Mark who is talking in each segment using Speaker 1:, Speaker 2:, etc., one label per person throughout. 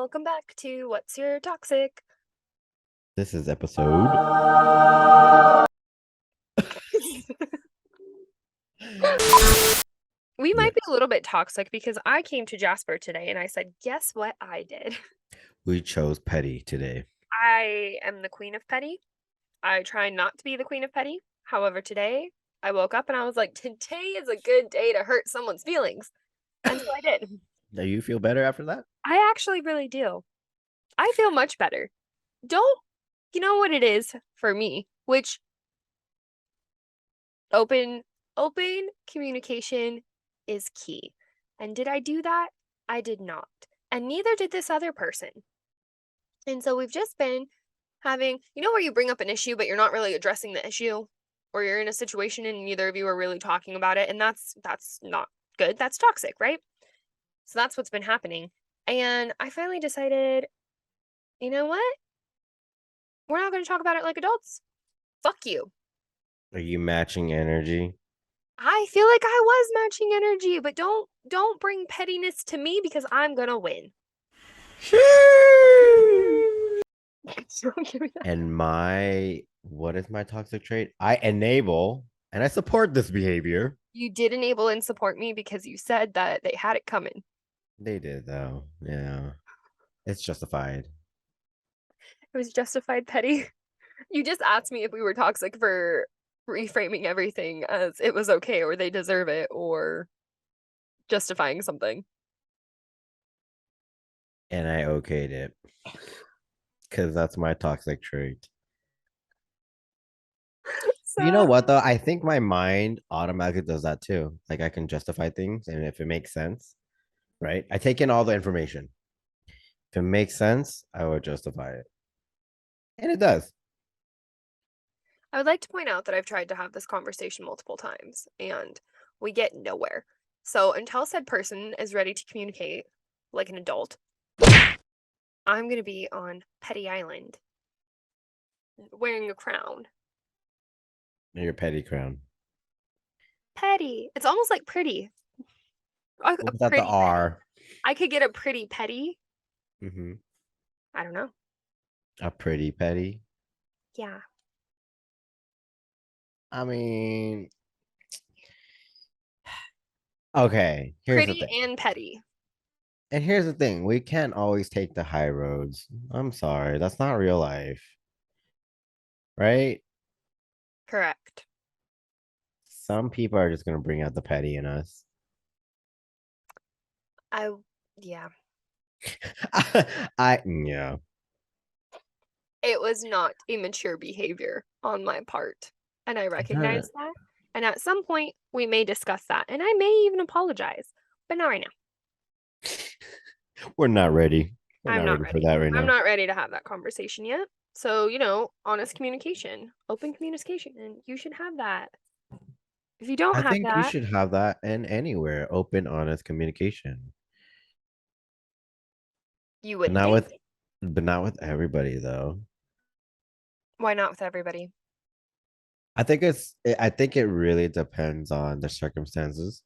Speaker 1: welcome back to What's Your Toxic?
Speaker 2: This is episode.
Speaker 1: We might be a
Speaker 2: Yes,
Speaker 1: little bit toxic because I came to Jasper today and I said, guess what I did?
Speaker 2: we chose petty today.
Speaker 1: I am the queen of petty. I try not to be the queen of petty. However, today I woke up and I was like, today is a good day to hurt someone's feelings. And so I did.
Speaker 2: Do you feel better after that?
Speaker 1: I actually really do. I feel much better. Don't, you know what it is for me, which open communication is key. And did I do that? I did not. And neither did this other person. And so we've just been having, where you bring up an issue, but you're not really addressing the issue, or you're in a situation and neither of you are really talking about it. And that's not good. That's toxic, right? So that's what's been happening. And I finally decided, you know what? We're not going to talk about it like adults. Fuck you.
Speaker 2: Are you matching energy?
Speaker 1: I feel like I was matching energy, but don't bring pettiness to me because I'm gonna win. Don't give me that.
Speaker 2: And what is my toxic trait? I enable and I support this behavior.
Speaker 1: You did enable and support me because you said that they had it coming.
Speaker 2: They did though. Yeah. It's justified.
Speaker 1: It was justified petty. You just asked me if we were toxic for reframing everything as it was okay or they deserve it or justifying something.
Speaker 2: And I okayed it. Because that's my toxic trait. You know
Speaker 1: So
Speaker 2: what though? I think my mind automatically does that too. Like I can justify things and if it makes sense, right? I take in all the information. If it makes sense, I would justify it. And it does.
Speaker 1: I would like to point out that I've tried to have this conversation multiple times and we get nowhere. So until said person is ready to communicate like an adult, I'm going to be on Petty Island wearing a crown.
Speaker 2: Your petty crown.
Speaker 1: Petty. It's almost like pretty. A
Speaker 2: What's that the
Speaker 1: pretty petty.
Speaker 2: R?
Speaker 1: I could get a pretty petty.
Speaker 2: Mm-hmm.
Speaker 1: I don't know.
Speaker 2: A pretty petty.
Speaker 1: Yeah.
Speaker 2: I mean, okay, here's the
Speaker 1: Pretty
Speaker 2: thing.
Speaker 1: and petty.
Speaker 2: And here's the thing. We can't always take the high roads. I'm sorry. That's not real life. Right?
Speaker 1: Correct.
Speaker 2: Some people are just gonna bring out the petty in us.
Speaker 1: I, yeah.
Speaker 2: Yeah.
Speaker 1: It was not immature behavior on my part. And I
Speaker 2: I'm trying to
Speaker 1: recognize that. And at some point, we may discuss that. And I may even apologize. But not right now.
Speaker 2: we're not ready. We're
Speaker 1: I'm
Speaker 2: not
Speaker 1: not
Speaker 2: ready for
Speaker 1: ready.
Speaker 2: that right
Speaker 1: I'm
Speaker 2: now.
Speaker 1: not ready to have that conversation yet. So, honest communication, open communication, and you should have that. If you don't
Speaker 2: I
Speaker 1: have
Speaker 2: think we
Speaker 1: that,
Speaker 2: should have that in anywhere. Open, honest communication.
Speaker 1: you
Speaker 2: But
Speaker 1: would
Speaker 2: not
Speaker 1: think.
Speaker 2: with everybody though.
Speaker 1: Why not with everybody?
Speaker 2: I think it really depends on the circumstances.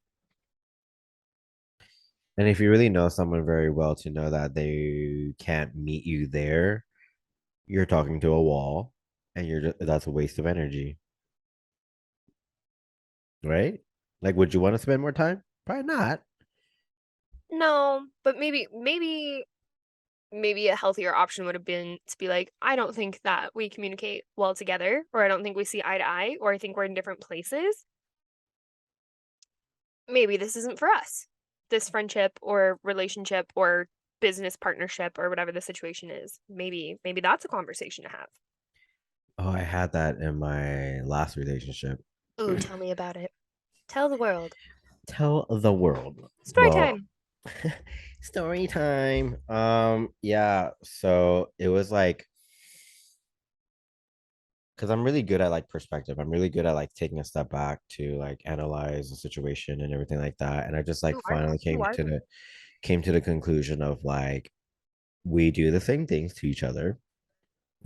Speaker 2: And if you really know someone very well to know that they can't meet you there, you're talking to a wall and that's a waste of energy, right? Like, would you want to spend more time? Probably not.
Speaker 1: No, but maybe a healthier option would have been to be like, I don't think that we communicate well together, or I don't think we see eye to eye, or I think we're in different places. Maybe this isn't for us. This friendship or relationship or business partnership or whatever the situation is. Maybe that's a conversation to have.
Speaker 2: Oh, I had that in my last relationship.
Speaker 1: Ooh, tell me about it. Tell the world.
Speaker 2: Tell the world.
Speaker 1: Story
Speaker 2: Well,
Speaker 1: time.
Speaker 2: story time. Yeah. So it was like, because I'm really good at like perspective. I'm really good at like taking a step back to like analyze the situation and everything like that. And I just like
Speaker 1: You are.
Speaker 2: finally
Speaker 1: You are.
Speaker 2: came to the conclusion of like we do the same things to each other,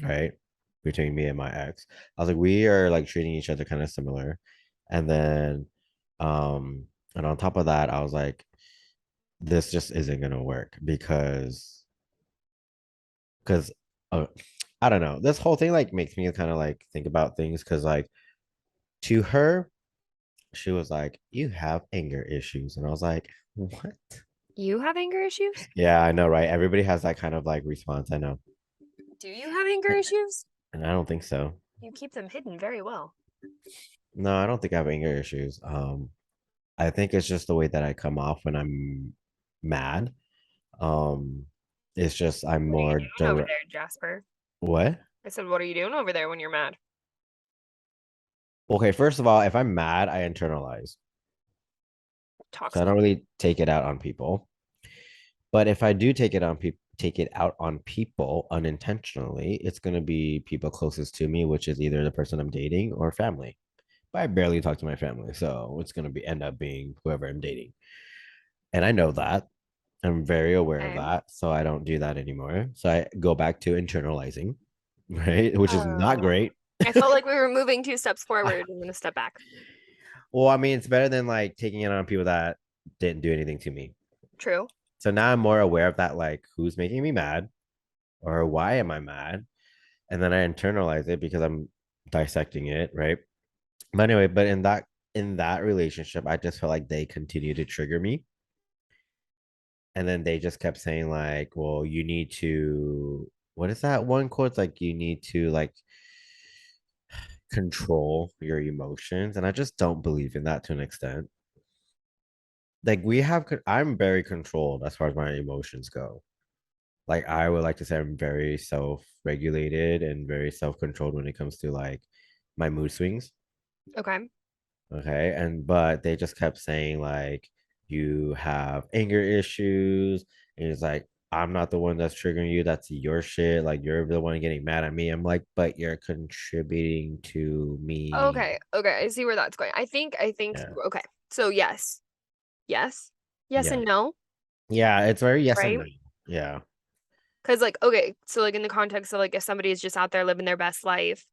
Speaker 2: right? Between me and my ex. I was like, we are like treating each other kind of similar. And then and on top of that, I was like, this just isn't gonna work because because uh, I don't know. This whole thing like makes me kind of like think about things because like to her, she was like, "You have anger issues," and I was like, "What?"
Speaker 1: You have anger issues?
Speaker 2: Yeah, I know, right? Everybody has that kind of like response. I know,
Speaker 1: Do you have anger issues?
Speaker 2: and I don't think so.
Speaker 1: You keep them hidden very well.
Speaker 2: No, I don't think I have anger issues. I think it's just the way that I come off when I'm mad. Um, it's just I'm
Speaker 1: What are you
Speaker 2: more
Speaker 1: doing over
Speaker 2: direct.
Speaker 1: there, Jasper?
Speaker 2: What?
Speaker 1: I said, what are you doing over there when you're mad?
Speaker 2: Okay, first of all, if I'm mad, I internalize. So I
Speaker 1: Toxic.
Speaker 2: don't really take it out on people. But if I do take it out on people unintentionally, it's gonna be people closest to me, which is either the person I'm dating or family. But I barely talk to my family, so it's gonna be end up being whoever I'm dating. And I know that. I'm very aware of
Speaker 1: Okay.
Speaker 2: that. So I don't do that anymore. So I go back to internalizing, right? Which is not
Speaker 1: Oh.
Speaker 2: great.
Speaker 1: I felt like we were moving 2 steps forward and then a step back.
Speaker 2: Well, I mean, it's better than like taking it on people that didn't do anything to me.
Speaker 1: True.
Speaker 2: So now I'm more aware of that, like who's making me mad or why am I mad? And then I internalize it because I'm dissecting it, right? But anyway, but in that relationship, I just felt like they continue to trigger me. And then they just kept saying, like, well, you need to what is that one quote? It's like you need to like control your emotions. And I just don't believe in that to an extent. Like I'm very controlled as far as my emotions go. Like I would like to say I'm very self-regulated and very self-controlled when it comes to like my mood swings.
Speaker 1: Okay.
Speaker 2: Okay. And but they just kept saying like you have anger issues. And it's like, I'm not the one that's triggering you. That's your shit. Like you're the one getting mad at me. I'm like, but you're contributing to me.
Speaker 1: Okay. Okay. I see where that's going. I think,
Speaker 2: Yeah.
Speaker 1: okay. So yes. Yes. Yes
Speaker 2: Yeah.
Speaker 1: and no,
Speaker 2: Yeah. It's very yes and
Speaker 1: right?
Speaker 2: no. Yeah.
Speaker 1: Because like, okay, so like in the context of like if somebody is just out there living their best life,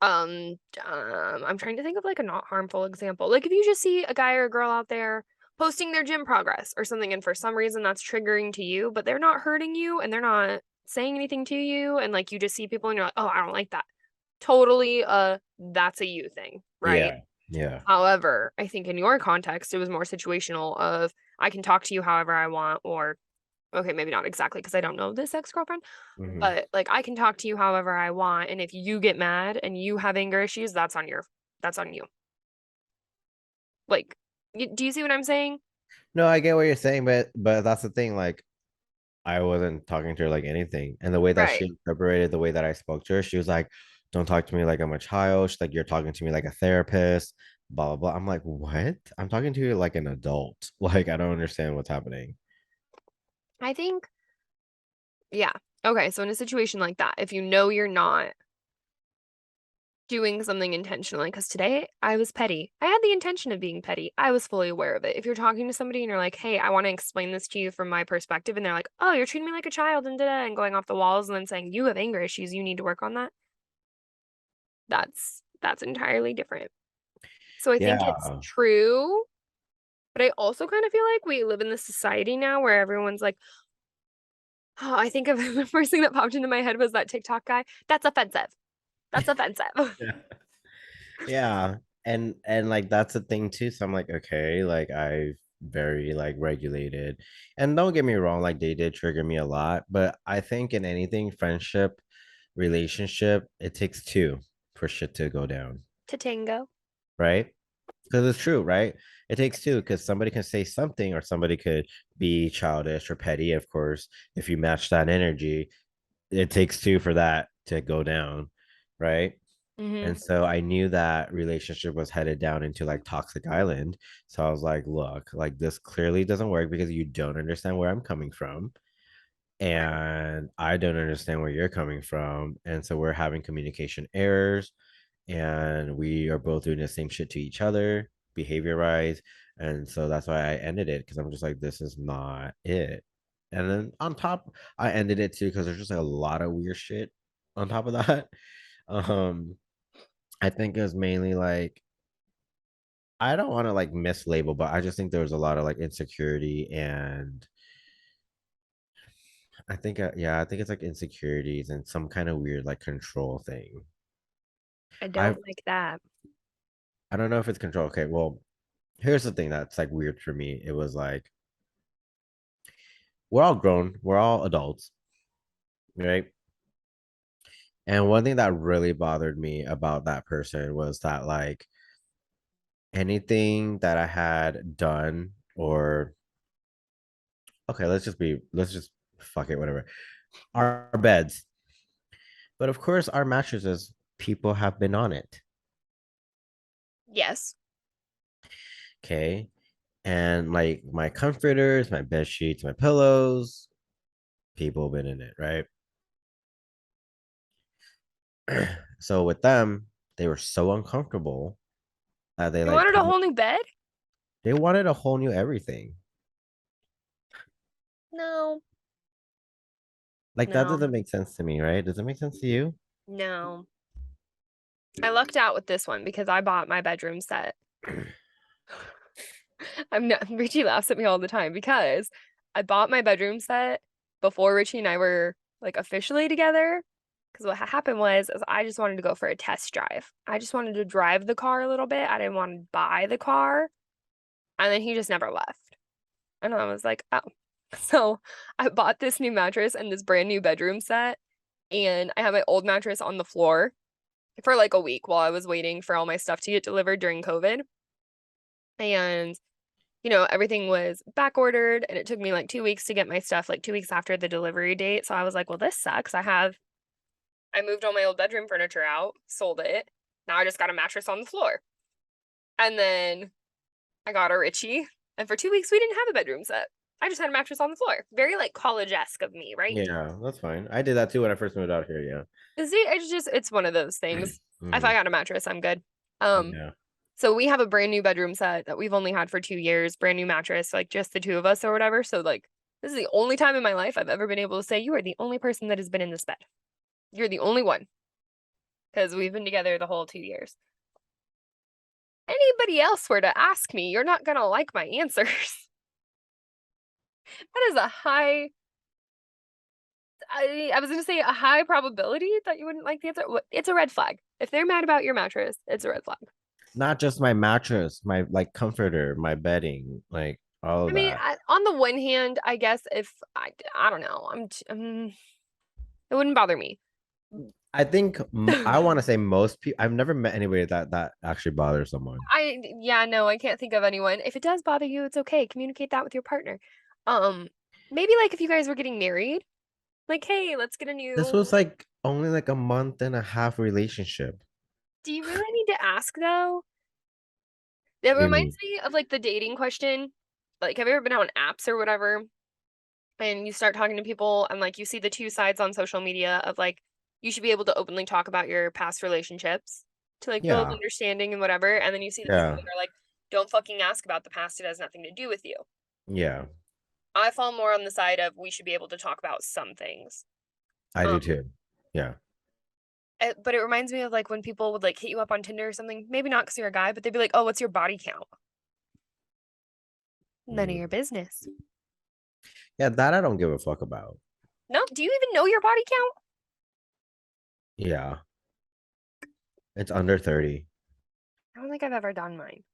Speaker 1: I'm trying to think of like a not harmful example. Like if you just see a guy or a girl out there posting their gym progress or something, and for some reason that's triggering to you, but they're not hurting you and they're not saying anything to you, and like you just see people and you're like, oh, I don't like that. Totally, that's a you thing, right?
Speaker 2: Yeah. Yeah.
Speaker 1: However, I think in your context, it was more situational of I can talk to you however I want, or okay, maybe not exactly because I don't know this ex-girlfriend,
Speaker 2: Hmm.
Speaker 1: but, like, I can talk to you however I want, and if you get mad and you have anger issues, that's on you. Like, do you see what I'm saying?
Speaker 2: No, I get what you're saying, but that's the thing. Like I wasn't talking to her like anything. And the way that
Speaker 1: Right.
Speaker 2: she interpreted the way that I spoke to her, she was like, don't talk to me like I'm a child. She's like, you're talking to me like a therapist, blah, blah, blah. I'm like, what? I'm talking to you like an adult. Like, I don't understand what's happening.
Speaker 1: I think yeah. Okay, so in a situation like that, if you know you're not doing something intentionally, because today I was petty. I had the intention of being petty. I was fully aware of it. If you're talking to somebody and you're like, "Hey, I wanna explain this to you from my perspective," and they're like, "Oh, you're treating me like a child and da da," and going off the walls and then saying, "You have anger issues, you need to work on that." That's entirely different. So I think it's
Speaker 2: Yeah.
Speaker 1: true, but I also kind of feel like we live in this society now where everyone's like, oh, I think of the first thing that popped into my head was that TikTok guy. That's offensive. That's offensive.
Speaker 2: Yeah. Yeah. And like that's the thing too. So I'm like, okay, like I've very like regulated. And don't get me wrong, like they did trigger me a lot, but I think in anything, friendship, relationship, it takes two for shit to go down,
Speaker 1: To tango.
Speaker 2: right? Because it's true, right? It takes two because somebody can say something or somebody could be childish or petty. Of course, if you match that energy, it takes two for that to go down, right?
Speaker 1: Mhm.
Speaker 2: And so I knew that relationship was headed down into like toxic island. So I was like, look, like this clearly doesn't work because you don't understand where I'm coming from.
Speaker 1: Right.
Speaker 2: And I don't understand where you're coming from. And so we're having communication errors and we are both doing the same shit to each other, behavior wise. And so that's why I ended it because I'm just like, this is not it. And then on top, I ended it too because there's just like a lot of weird shit on top of that. Um, I think it was mainly like I don't want to like mislabel, but I just think there was a lot of like insecurity and I think yeah, I think it's like insecurities and some kind of weird like control thing.
Speaker 1: I
Speaker 2: I
Speaker 1: don't like that.
Speaker 2: I don't know if it's control. Okay, well, here's the thing that's like weird for me. It was like we're all grown, we're all adults, right? And one thing that really bothered me about that person was that like anything that I had done or okay, let's just fuck it, whatever. Our beds. But of course, our mattresses, people have been on it.
Speaker 1: Yes.
Speaker 2: Okay. And like my comforters, my bed sheets, my pillows, people have been in it, right? So with them, they were so uncomfortable that they
Speaker 1: You
Speaker 2: like
Speaker 1: wanted a
Speaker 2: put me,
Speaker 1: whole new bed?
Speaker 2: they wanted a whole new everything.
Speaker 1: No,
Speaker 2: Like that
Speaker 1: no,
Speaker 2: doesn't make sense to me, right? Does it make sense to you?
Speaker 1: no. I lucked out with this one because I bought my bedroom set. I'm not, Richie laughs at me all the time because I bought my bedroom set before Richie and I were like officially together. Because what happened was is I just wanted to go for a test drive. I just wanted to drive the car a little bit. I didn't want to buy the car. And then he just never left. And I was like, oh. So I bought this new mattress and this brand new bedroom set. And I had my old mattress on the floor for like a week while I was waiting for all my stuff to get delivered during COVID. And everything was back ordered and it took me like 2 weeks to get my stuff, like 2 weeks after the delivery date. So I was like, well, this sucks. I moved all my old bedroom furniture out, sold it. Now I just got a mattress on the floor. And then I got a Richie. And for 2 weeks, we didn't have a bedroom set. I just had a mattress on the floor. Very like college-esque of me, right?
Speaker 2: Yeah, that's fine. I did that too when I first moved out here. Yeah.
Speaker 1: See, it's one of those things. If I
Speaker 2: Mhm.
Speaker 1: got a mattress, I'm good. Um,
Speaker 2: Yeah.
Speaker 1: so we have a brand new bedroom set that we've only had for 2 years, brand new mattress, like just the two of us or whatever. So like this is the only time in my life I've ever been able to say you are the only person that has been in this bed. You're the only one because we've been together the whole 2 years. Anybody else were to ask me, you're not gonna like my answers. That is a high. I was gonna say a high probability that you wouldn't like the answer. It's a red flag. If they're mad about your mattress, it's a red flag.
Speaker 2: Not just my mattress, my like comforter, my bedding, like all
Speaker 1: I
Speaker 2: of
Speaker 1: mean,
Speaker 2: that.
Speaker 1: on the one hand, I guess if I don't know, it wouldn't bother me.
Speaker 2: I think I want to
Speaker 1: I
Speaker 2: say most people. I've never met anybody that actually bothers someone.
Speaker 1: yeah, no, I can't think of anyone. If it does bother you, it's okay. Communicate that with your partner. Um, maybe like if you guys were getting married, like, hey, let's get a
Speaker 2: This
Speaker 1: new.
Speaker 2: was like only like a month and a half relationship.
Speaker 1: Do you really need to ask though? That
Speaker 2: What do you
Speaker 1: reminds
Speaker 2: mean?
Speaker 1: me of like the dating question. Like, have you ever been on apps or whatever? And you start talking to people and like you see the two sides on social media of like you should be able to openly talk about your past relationships to like build
Speaker 2: Yeah,
Speaker 1: understanding and whatever. And then you see the people
Speaker 2: yeah,
Speaker 1: that are like, don't fucking ask about the past. It has nothing to do with you.
Speaker 2: yeah.
Speaker 1: I fall more on the side of we should be able to talk about some things.
Speaker 2: I
Speaker 1: Um,
Speaker 2: do too. Yeah.
Speaker 1: but it reminds me of like when people would like hit you up on Tinder or something. Maybe not because you're a guy, but they'd be like, "Oh, what's your body count?" None of
Speaker 2: Mm.
Speaker 1: your business.
Speaker 2: Yeah, that I don't give a fuck about.
Speaker 1: No, do you even know your body count?
Speaker 2: Yeah, it's under 30.
Speaker 1: I don't think I've ever done mine.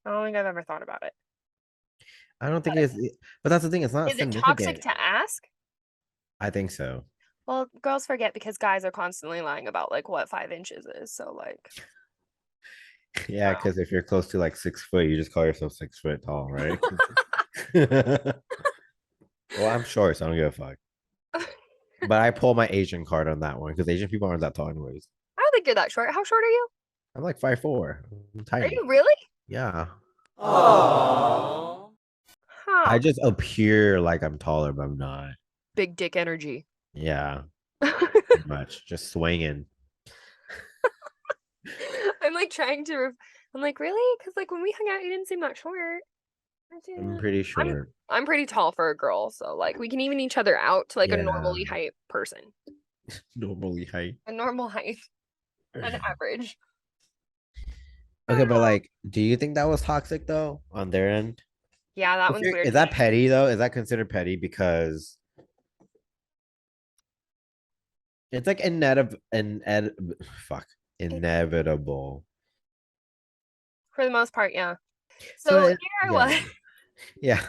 Speaker 1: I don't think I've ever thought about it.
Speaker 2: I don't think
Speaker 1: But
Speaker 2: it's, but that's the thing. It's not
Speaker 1: is it toxic
Speaker 2: significant.
Speaker 1: to ask?
Speaker 2: I think so.
Speaker 1: Well, girls forget because guys are constantly lying about like what 5 inches is. So like,
Speaker 2: Yeah,
Speaker 1: wow.
Speaker 2: because if you're close to like 6 foot, you just call yourself 6 foot tall, right? Well, I'm short, so I don't give a fuck.
Speaker 1: I
Speaker 2: But I pull my Asian card on that one because Asian people aren't that tall anyways.
Speaker 1: don't think you're that short. How short are you?
Speaker 2: I'm like 5'4". I'm
Speaker 1: Are
Speaker 2: tiny.
Speaker 1: you really?
Speaker 2: Yeah.
Speaker 1: Oh.
Speaker 2: I
Speaker 1: Huh.
Speaker 2: just appear like I'm taller, but I'm not.
Speaker 1: Big dick energy.
Speaker 2: Yeah,
Speaker 1: I'm
Speaker 2: pretty much. Just swinging.
Speaker 1: like trying to. I'm like, really? Because like when we hung out, you didn't seem that short.
Speaker 2: I'm pretty
Speaker 1: I'm
Speaker 2: short.
Speaker 1: I'm pretty tall for a girl, so like we can even each other out to like a
Speaker 2: Yeah,
Speaker 1: normally height person,
Speaker 2: normally height.
Speaker 1: a normal height, an average. I
Speaker 2: Okay,
Speaker 1: don't
Speaker 2: but
Speaker 1: know.
Speaker 2: like, do you think that was toxic though on their end?
Speaker 1: Yeah, that one's weird
Speaker 2: Is
Speaker 1: to me.
Speaker 2: that petty though? Is that considered petty? Because it's like fuck,
Speaker 1: It,
Speaker 2: inevitable.
Speaker 1: for the most part, yeah.
Speaker 2: So
Speaker 1: So here I
Speaker 2: yeah,
Speaker 1: was
Speaker 2: yeah.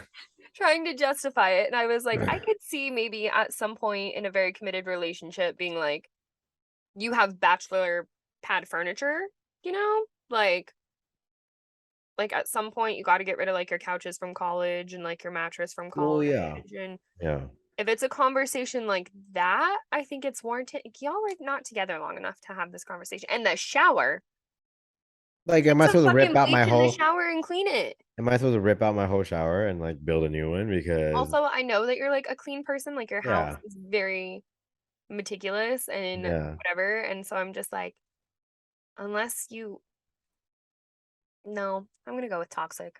Speaker 1: trying to justify it, and I was like, I could see maybe at some point in a very committed relationship being like, you have bachelor pad furniture, you know? Like at some point you got to get rid of like your couches from college and like your mattress from
Speaker 2: Well, yeah,
Speaker 1: college. And
Speaker 2: yeah.
Speaker 1: if it's a conversation like that, I think it's warranted. Y'all are not together long enough to have this conversation. And the shower,
Speaker 2: Like,
Speaker 1: get
Speaker 2: am I
Speaker 1: some
Speaker 2: supposed to rip
Speaker 1: fucking
Speaker 2: out
Speaker 1: bleach
Speaker 2: my
Speaker 1: in the
Speaker 2: whole?
Speaker 1: shower and clean it.
Speaker 2: Am I supposed to rip out my whole shower and like build a new one? Because
Speaker 1: Also, I know that you're like a clean person, like your house
Speaker 2: yeah,
Speaker 1: is very meticulous and
Speaker 2: yeah,
Speaker 1: whatever. And so I'm just like, unless you, no, I'm gonna go with toxic.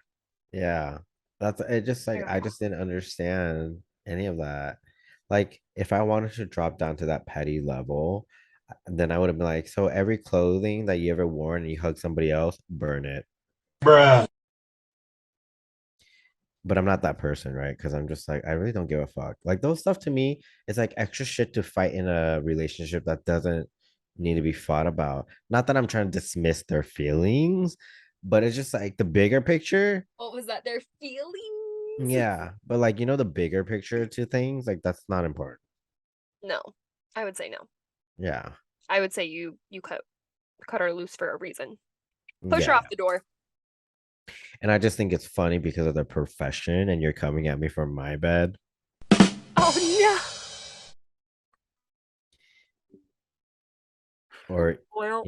Speaker 2: yeah. That's it. Just
Speaker 1: I
Speaker 2: like
Speaker 1: don't
Speaker 2: I
Speaker 1: know.
Speaker 2: just didn't understand any of that. Like, if I wanted to drop down to that petty level, then I would have been like, so every clothing that you ever worn and you hug somebody else, burn it.
Speaker 3: Bruh.
Speaker 2: But I'm not that person, right? Because I'm just like, I really don't give a fuck. Like those stuff to me, it's like extra shit to fight in a relationship that doesn't need to be fought about. Not that I'm trying to dismiss their feelings, but it's just like the bigger picture.
Speaker 1: What was that? Their feelings?
Speaker 2: Yeah. But like, the bigger picture to things, like that's not important.
Speaker 1: No, I would say no.
Speaker 2: Yeah.
Speaker 1: I would say you cut her loose for a reason. Push her
Speaker 2: Yeah.
Speaker 1: off the door.
Speaker 2: And I just think it's funny because of their profession and you're coming at me from my bed.
Speaker 1: Oh no.
Speaker 2: Or
Speaker 1: Well,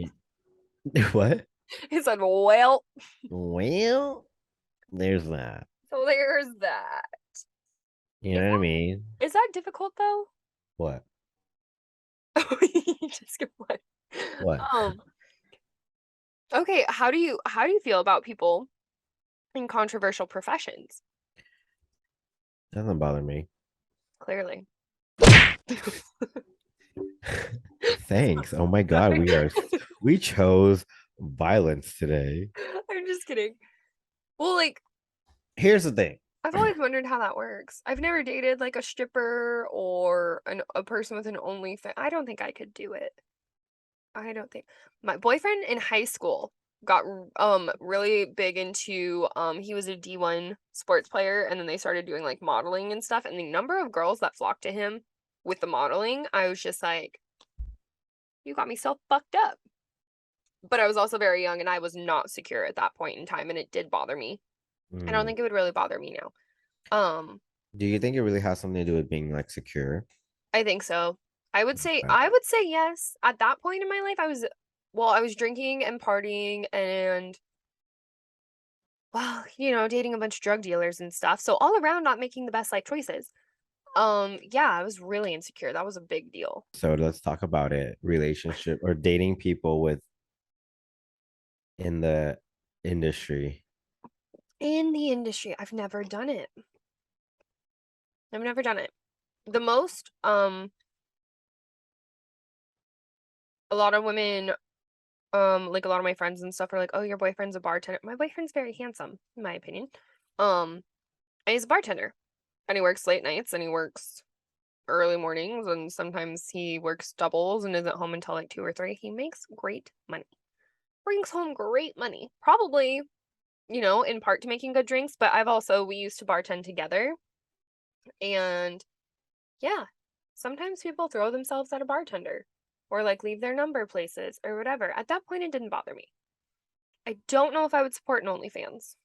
Speaker 2: what?
Speaker 1: he said, well,
Speaker 2: Well, there's that.
Speaker 1: so there's that.
Speaker 2: You know what I mean?
Speaker 1: Is that difficult though?
Speaker 2: What?
Speaker 1: Just get what?
Speaker 2: What?
Speaker 1: Um, okay, how do you feel about people in controversial professions?
Speaker 2: Doesn't bother me.
Speaker 1: Clearly.
Speaker 2: Thanks. Oh my God, we chose violence today.
Speaker 1: I'm just kidding. Well, like,
Speaker 2: Here's the thing.
Speaker 1: I've always wondered how that works. I've never dated like a stripper or a person with an OnlyFans. I don't think I could do it. I don't think my boyfriend in high school got really big into he was a D1 sports player and then they started doing like modeling and stuff and the number of girls that flocked to him with the modeling, I was just like, you got me so fucked up. But I was also very young and I was not secure at that point in time and it did bother me. I don't
Speaker 2: Mm.
Speaker 1: think it would really bother me now.
Speaker 2: Do you think it really has something to do with being like secure?
Speaker 1: I think so. I would say
Speaker 2: Okay.
Speaker 1: I would say yes. At that point in my life, I was drinking and partying and well, dating a bunch of drug dealers and stuff. So all around not making the best life choices. Yeah, I was really insecure. That was a big deal.
Speaker 2: So let's talk about it. Relationship or dating people with in the industry.
Speaker 1: In the industry, I've never done it. I've never done it. The most, a lot of women, like a lot of my friends and stuff are like, "Oh, your boyfriend's a bartender." My boyfriend's very handsome, in my opinion. Um, and he's a bartender, and he works late nights, and he works early mornings, and sometimes he works doubles and isn't home until like 2 or 3. He makes great money. Brings home great money. Probably, in part to making good drinks, but we used to bartend together. And yeah, sometimes people throw themselves at a bartender or like leave their number places or whatever. At that point, it didn't bother me. I don't know if I would support an OnlyFans.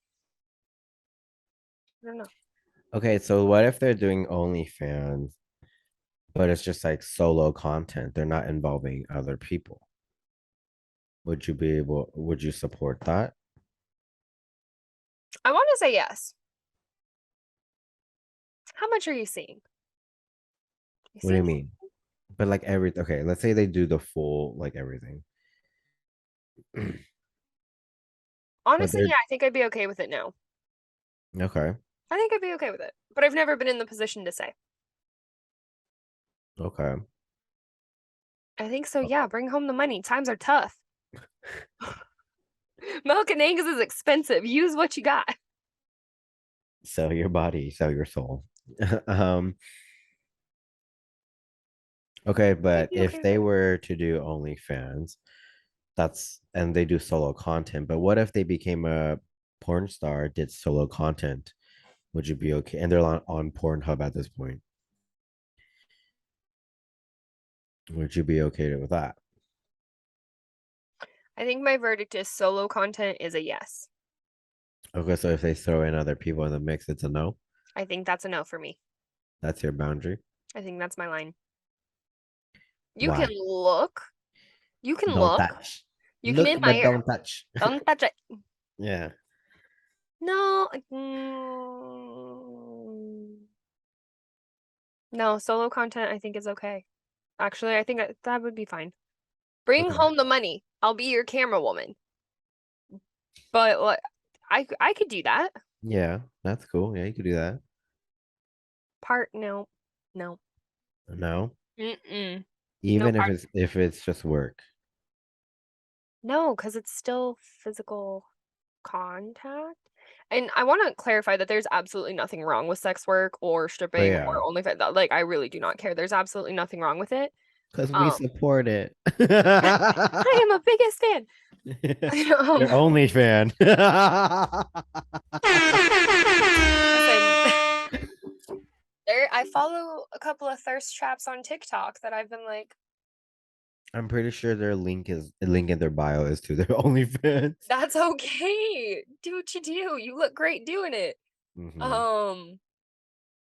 Speaker 1: I don't know.
Speaker 2: Okay, so what if they're doing OnlyFans, but it's just like solo content? They're not involving other people. Would you support that?
Speaker 1: I want to say yes. How much are you seeing? You
Speaker 2: What do
Speaker 1: seeing?
Speaker 2: you mean? But like okay, let's say they do the full like everything. But
Speaker 1: Honestly,
Speaker 2: they're
Speaker 1: yeah, I think I'd be okay with it now.
Speaker 2: okay.
Speaker 1: I think I'd be okay with it, but I've never been in the position to say.
Speaker 2: Okay.
Speaker 1: I think so, yeah, bring home the money. Times are tough. Milk and eggs is expensive. Use what you got.
Speaker 2: Sell your body, sell your soul. um, okay,
Speaker 1: I'd
Speaker 2: but
Speaker 1: be okay
Speaker 2: if
Speaker 1: with
Speaker 2: they
Speaker 1: it.
Speaker 2: were to do OnlyFans, that's and they do solo content, but what if they became a porn star, did solo content? Would you be okay? And they're on Pornhub at this point. Would you be okay with that?
Speaker 1: I think my verdict is solo content is a yes.
Speaker 2: Okay, so if they throw in other people in the mix, it's a no.
Speaker 1: I think that's a no for me.
Speaker 2: That's your boundary.
Speaker 1: I think that's my line. You can
Speaker 2: Why?
Speaker 1: look. You can
Speaker 2: Don't
Speaker 1: look.
Speaker 2: touch.
Speaker 1: You can
Speaker 2: Look, but
Speaker 1: admire.
Speaker 2: don't touch.
Speaker 1: Don't touch it.
Speaker 2: Yeah.
Speaker 1: No. No, solo content I think is okay. Actually, I think that would be fine. Bring
Speaker 2: Okay.
Speaker 1: home the money. I'll be your camera woman. But like, I could do that.
Speaker 2: Yeah, that's cool. Yeah, you could do that.
Speaker 1: No. No.
Speaker 2: No,
Speaker 1: Mm-mm. No
Speaker 2: even
Speaker 1: part.
Speaker 2: if it's just work.
Speaker 1: No, because it's still physical contact. And I want to clarify that there's absolutely nothing wrong with sex work or
Speaker 2: Oh
Speaker 1: stripping
Speaker 2: yeah,
Speaker 1: or OnlyFans. Like, I really do not care. There's absolutely nothing wrong with it.
Speaker 2: because we
Speaker 1: Um,
Speaker 2: support it.
Speaker 1: I am a biggest fan.
Speaker 2: Your
Speaker 1: Um,
Speaker 2: only fan.
Speaker 1: listen, I follow a couple of thirst traps on TikTok that I've been like,
Speaker 2: I'm pretty sure their link in their bio is to their OnlyFans.
Speaker 1: that's okay. Do what you do. You look great doing it.
Speaker 2: Hmm.
Speaker 1: Um,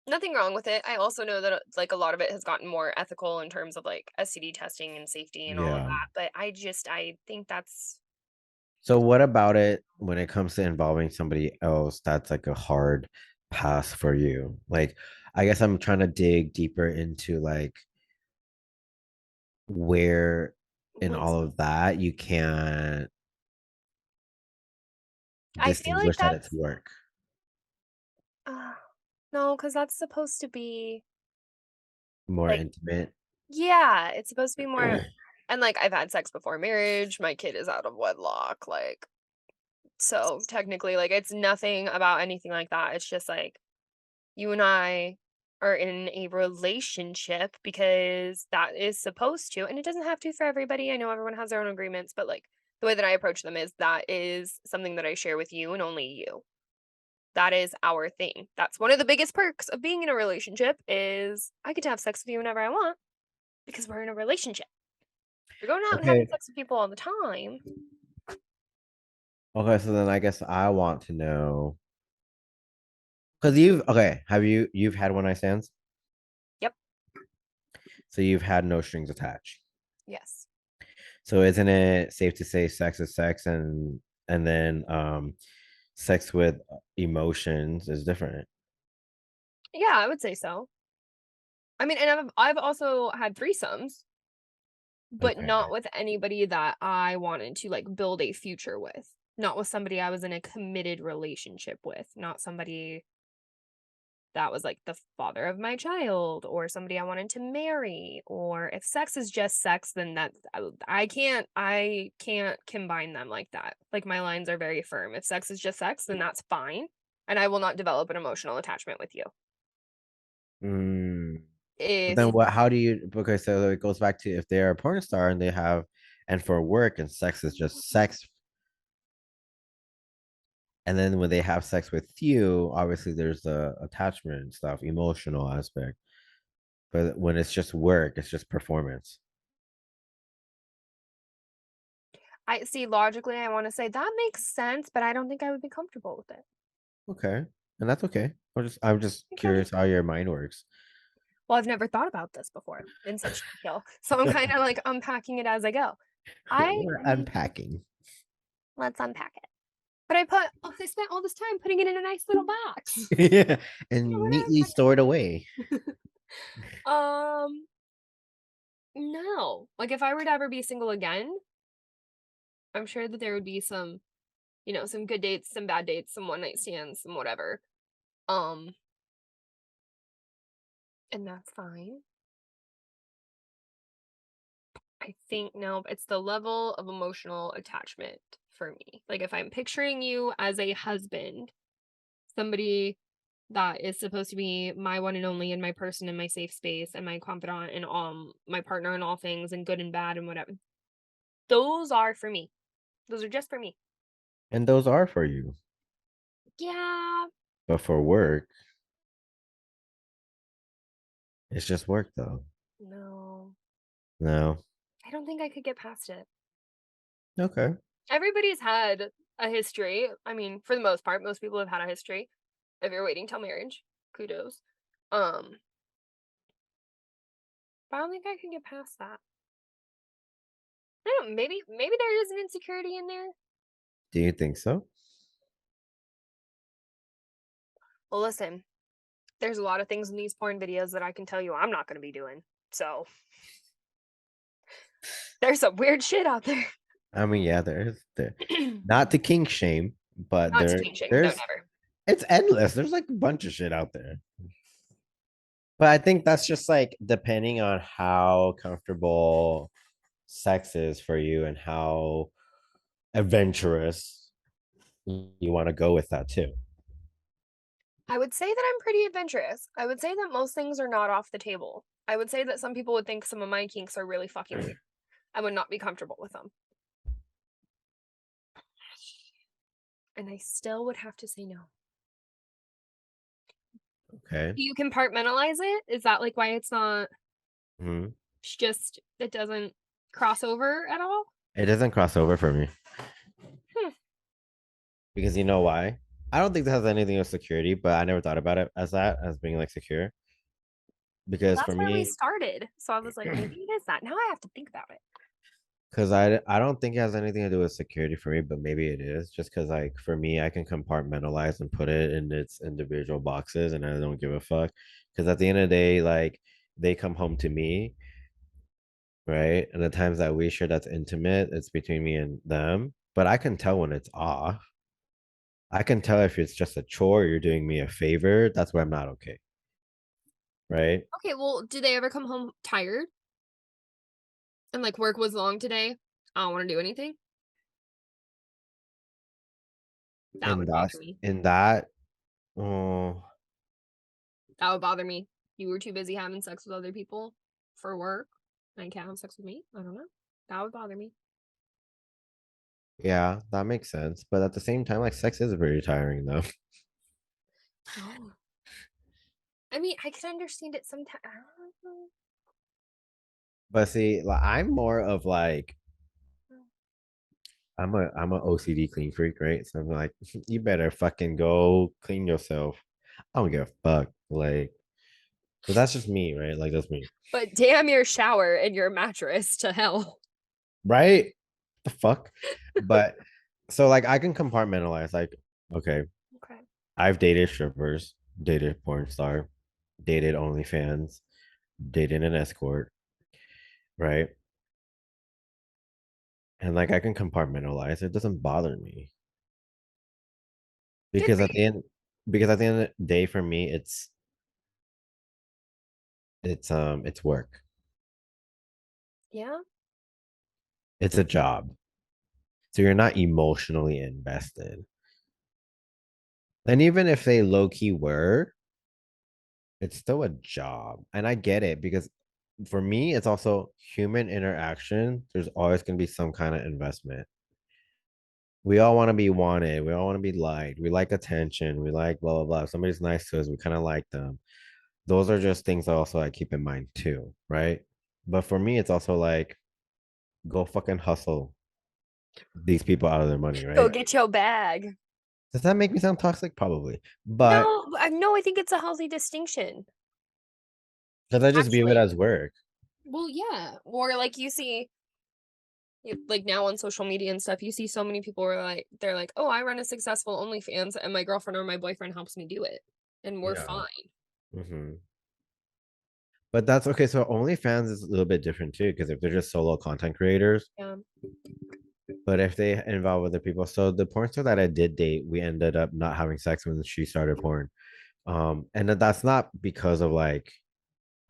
Speaker 1: Nothing wrong with it. I also know that like a lot of it has gotten more ethical in terms of like STD testing and safety and all of
Speaker 2: Yeah.
Speaker 1: that. But I think that's
Speaker 2: So what about it when it comes to involving somebody else that's like a hard pass for you? Like, I guess I'm trying to dig deeper into like where in
Speaker 1: what's
Speaker 2: all of that you can
Speaker 1: I feel like
Speaker 2: distinguish that it's
Speaker 1: that's
Speaker 2: work.
Speaker 1: uh, no, because that's supposed to be
Speaker 2: More
Speaker 1: like
Speaker 2: intimate.
Speaker 1: yeah, it's supposed to be more and like I've had sex before marriage. My kid is out of wedlock, like so technically like it's nothing about anything like that. It's just like you and I are in a relationship because that is supposed to, and it doesn't have to for everybody. I know everyone has their own agreements, but like the way that I approach them is that is something that I share with you and only you. That is our thing. That's one of the biggest perks of being in a relationship is I get to have sex with you whenever I want because we're in a relationship. If you're going out and having
Speaker 2: Okay.
Speaker 1: sex with people all the time.
Speaker 2: Okay, so then I guess I want to know because you've okay, have you've had one night stands?
Speaker 1: Yep.
Speaker 2: So you've had no strings attached.
Speaker 1: Yes.
Speaker 2: So isn't it safe to say sex is sex and then sex with emotions is different?
Speaker 1: Yeah, I would say so. I mean, and I've also had threesomes, but
Speaker 2: Okay.
Speaker 1: not with anybody that I wanted to, like, build a future with. Not with somebody I was in a committed relationship with, not somebody that was, like, the father of my child or somebody I wanted to marry, or if sex is just sex, then that's I can't combine them like that. Like, my lines are very firm. If sex is just sex, then that's fine, and I will not develop an emotional attachment with you.
Speaker 2: Mm. But then
Speaker 1: If
Speaker 2: what how do you okay, so it goes back to if they're a porn star and they have and for work and sex is just sex. And then when they have sex with you, obviously there's the attachment and stuff, emotional aspect. But when it's just work, it's just performance.
Speaker 1: I see logically, I wanna say that makes sense, but I don't think I would be comfortable with it.
Speaker 2: Okay. And that's okay. I'm just
Speaker 1: Okay.
Speaker 2: curious how your mind works.
Speaker 1: Well, I've never thought about this before in such detail, so I'm kinda, like, unpacking it as I go. I
Speaker 2: We're unpacking.
Speaker 1: let's unpack it. But I spent all this time putting it in a nice little box.
Speaker 2: Yeah.
Speaker 1: So
Speaker 2: And
Speaker 1: we're
Speaker 2: neatly
Speaker 1: not
Speaker 2: stored away.
Speaker 1: unpacking. No. Like, if I were to ever be single again, I'm sure that there would be some, some good dates, some bad dates, some one night stands, some whatever. Um, and that's fine. I think no, it's the level of emotional attachment for me. Like if I'm picturing you as a husband, somebody that is supposed to be my one and only and my person and my safe space and my confidant and my partner in all things and good and bad and whatever. Those are for me. Those are just for me.
Speaker 2: And those are for you.
Speaker 1: Yeah.
Speaker 2: But for work, it's just work though.
Speaker 1: No.
Speaker 2: No.
Speaker 1: I don't think I could get past it.
Speaker 2: Okay.
Speaker 1: Everybody's had a history. I mean, for the most part, most people have had a history. If you're waiting till marriage, kudos. Um, but I don't think I can get past that. I don't. Maybe there is an insecurity in there.
Speaker 2: Do you think so?
Speaker 1: Well, listen, there's a lot of things in these porn videos that I can tell you I'm not going to be doing. So there's some weird shit out there.
Speaker 2: I mean, yeah, there not to kink shame, but
Speaker 1: Not to king shame. No,
Speaker 2: there's
Speaker 1: never.
Speaker 2: it's endless. There's like a bunch of shit out there. But I think that's just like depending on how comfortable sex is for you and how adventurous you want to go with that too.
Speaker 1: I would say that I'm pretty adventurous. I would say that most things are not off the table. I would say that some people would think some of my kinks are really fucking weird. I would not be comfortable with them. And I still would have to say no.
Speaker 2: Okay.
Speaker 1: Do you compartmentalize it? Is that like why it's not
Speaker 2: Mhm.
Speaker 1: it doesn't cross over at all?
Speaker 2: It doesn't cross over for me
Speaker 1: Hmm.
Speaker 2: because you know why? I don't think that has anything with security, but I never thought about it as that, as being like secure.
Speaker 1: Well,
Speaker 2: Because for
Speaker 1: that's where we
Speaker 2: me,
Speaker 1: started. So I was like, maybe it is that. Now I have to think about it.
Speaker 2: because I don't think it has anything to do with security for me, but maybe it is just because like for me, I can compartmentalize and put it in its individual boxes, and I don't give a fuck. Because at the end of the day, like they come home to me, right? And the times that we share that's intimate, it's between me and them. But I can tell when it's off. I can tell if it's just a chore, you're doing me a favor. That's where I'm not okay, right?
Speaker 1: Okay, well, do they ever come home tired and like work was long today? I don't want to do anything. That
Speaker 2: And
Speaker 1: would bother
Speaker 2: that's
Speaker 1: me.
Speaker 2: in that. Oh,
Speaker 1: That would bother me. You were too busy having sex with other people for work and can't have sex with me. I don't know. That would bother me.
Speaker 2: yeah, that makes sense. But at the same time, like sex is very tiring though.
Speaker 1: Oh. I mean, I could understand it sometimes.
Speaker 2: But see, like I'm more of like I'm a OCD clean freak, right? So I'm like, you better fucking go clean yourself. I don't give a fuck. Like, but that's just me, right? Like that's me.
Speaker 1: But damn your shower and your mattress to hell.
Speaker 2: Right? The fuck? But so like I can compartmentalize, like, okay,
Speaker 1: Okay.
Speaker 2: I've dated strippers, dated porn star, dated OnlyFans, dated an escort, right? And like I can compartmentalize. It doesn't bother me.
Speaker 1: Good
Speaker 2: Because
Speaker 1: for
Speaker 2: at
Speaker 1: you.
Speaker 2: the end because at the end of the day for me it's work.
Speaker 1: Yeah.
Speaker 2: It's a job. So you're not emotionally invested. And even if they low key were, it's still a job. And I get it because for me, it's also human interaction. There's always going to be some kind of investment. We all want to be wanted. We all want to be liked. We like attention. We like blah, blah, blah. If somebody's nice to us, we kind of like them. Those are just things also I keep in mind too, right? But for me, it's also like, go fucking hustle these people out of their money,
Speaker 1: Go
Speaker 2: right?
Speaker 1: get your bag.
Speaker 2: Does that make me sound toxic? Probably. But
Speaker 1: No, no, I think it's a healthy distinction.
Speaker 2: because I just view it
Speaker 1: Actually.
Speaker 2: as work.
Speaker 1: Well, yeah. Or like you see, like now on social media and stuff, you see so many people are like, they're like, oh, I run a successful OnlyFans and my girlfriend or my boyfriend helps me do it. And we're
Speaker 2: Yeah.
Speaker 1: fine.
Speaker 2: Hmm. But that's okay. So OnlyFans is a little bit different too, because if they're just solo content creators,
Speaker 1: Yeah.
Speaker 2: but if they involve other people, so the porn star that I did date, we ended up not having sex when she started porn. And that's not because of like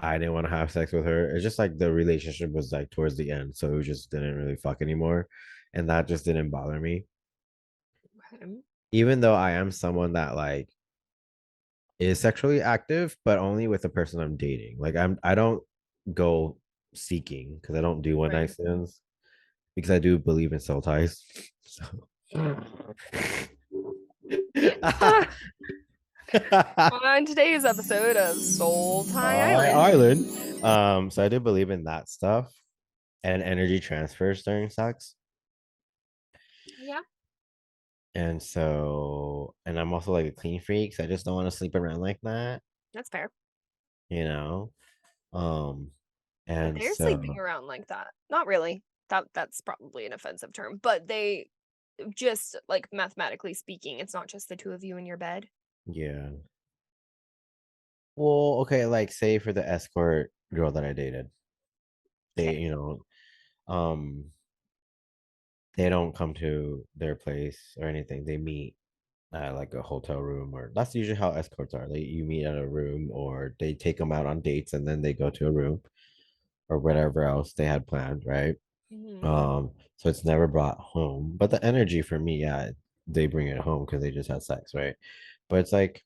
Speaker 2: I didn't want to have sex with her. It's just like the relationship was like towards the end, so we just didn't really fuck anymore, and that just didn't bother me.
Speaker 1: Okay.
Speaker 2: Even though I am someone that like is sexually active, but only with the person I'm dating. Like I don't go seeking because I don't do one night
Speaker 1: Right.
Speaker 2: stands because I do believe in soul ties. So
Speaker 1: Yeah. On today's episode of Soul Tie
Speaker 2: Hi,
Speaker 1: Island.
Speaker 2: Island. So I do believe in that stuff and energy transfers during sex.
Speaker 1: Yeah,
Speaker 2: And I'm also like a clean freak, so I just don't want to sleep around like that,
Speaker 1: that's fair.
Speaker 2: you know. Um,
Speaker 1: But
Speaker 2: and
Speaker 1: they're sleeping
Speaker 2: so
Speaker 1: around like that. Not really. That's probably an offensive term, but they just like mathematically speaking, it's not just the two of you in your bed.
Speaker 2: yeah. Well, okay, like say for the escort girl that I dated,
Speaker 1: Okay.
Speaker 2: um, they don't come to their place or anything. They meet at like a hotel room, or that's usually how escorts are. Like you meet at a room, or they take them out on dates, and then they go to a room or whatever else they had planned, right?
Speaker 1: Hmm.
Speaker 2: So it's never brought home. But the energy for me, yeah, they bring it home because they just had sex, right? But it's like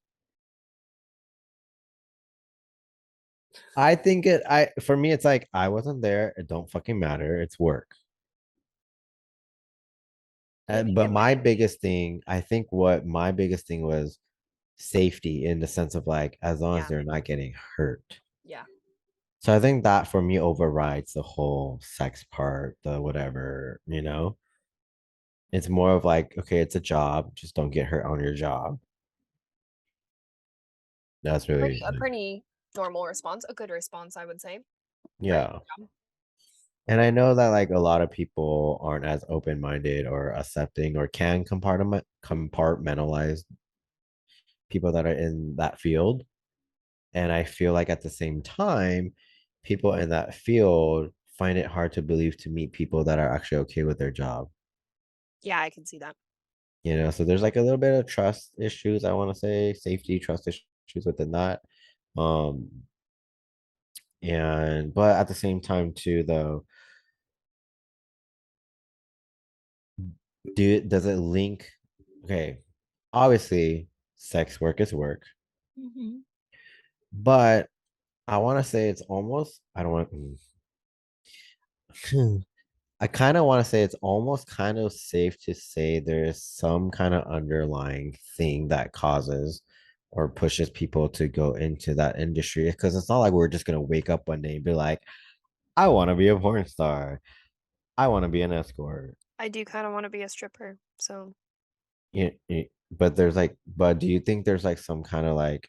Speaker 2: I think it I for me it's like I wasn't there, it don't fucking matter. It's work.
Speaker 1: Maybe
Speaker 2: But
Speaker 1: it
Speaker 2: my
Speaker 1: might.
Speaker 2: biggest thing, I think what my biggest thing was safety in the sense of like as long as
Speaker 1: Yeah.
Speaker 2: they're not getting hurt.
Speaker 1: Yeah.
Speaker 2: So I think that for me overrides the whole sex part, the whatever, you know? It's more of like, okay, it's a job, just don't get hurt on your job. That's
Speaker 1: Pretty
Speaker 2: really
Speaker 1: a
Speaker 2: like,
Speaker 1: pretty normal response, a good response, I would say. Right.
Speaker 2: yeah. And I know that like a lot of people aren't as open-minded or accepting or can compartmentalize people that are in that field. And I feel like at the same time, people in that field find it hard to believe to meet people that are actually okay with their job.
Speaker 1: Yeah, I can see that.
Speaker 2: So there's like a little bit of trust issues, I want to say, safety, trust issues within that. Um, and but at the same time, too, though, does it link? Okay, obviously, sex work is work,
Speaker 1: Hmm.
Speaker 2: but I want to say it's almost, I don't want, I kind of want to say it's almost kind of safe to say there's some kind of underlying thing that causes or pushes people to go into that industry because it's not like we're just going to wake up one day and be like, I want to be a porn star. I want to be an escort.
Speaker 1: I do kind of want to be a stripper, so
Speaker 2: But but do you think there's like some kind of like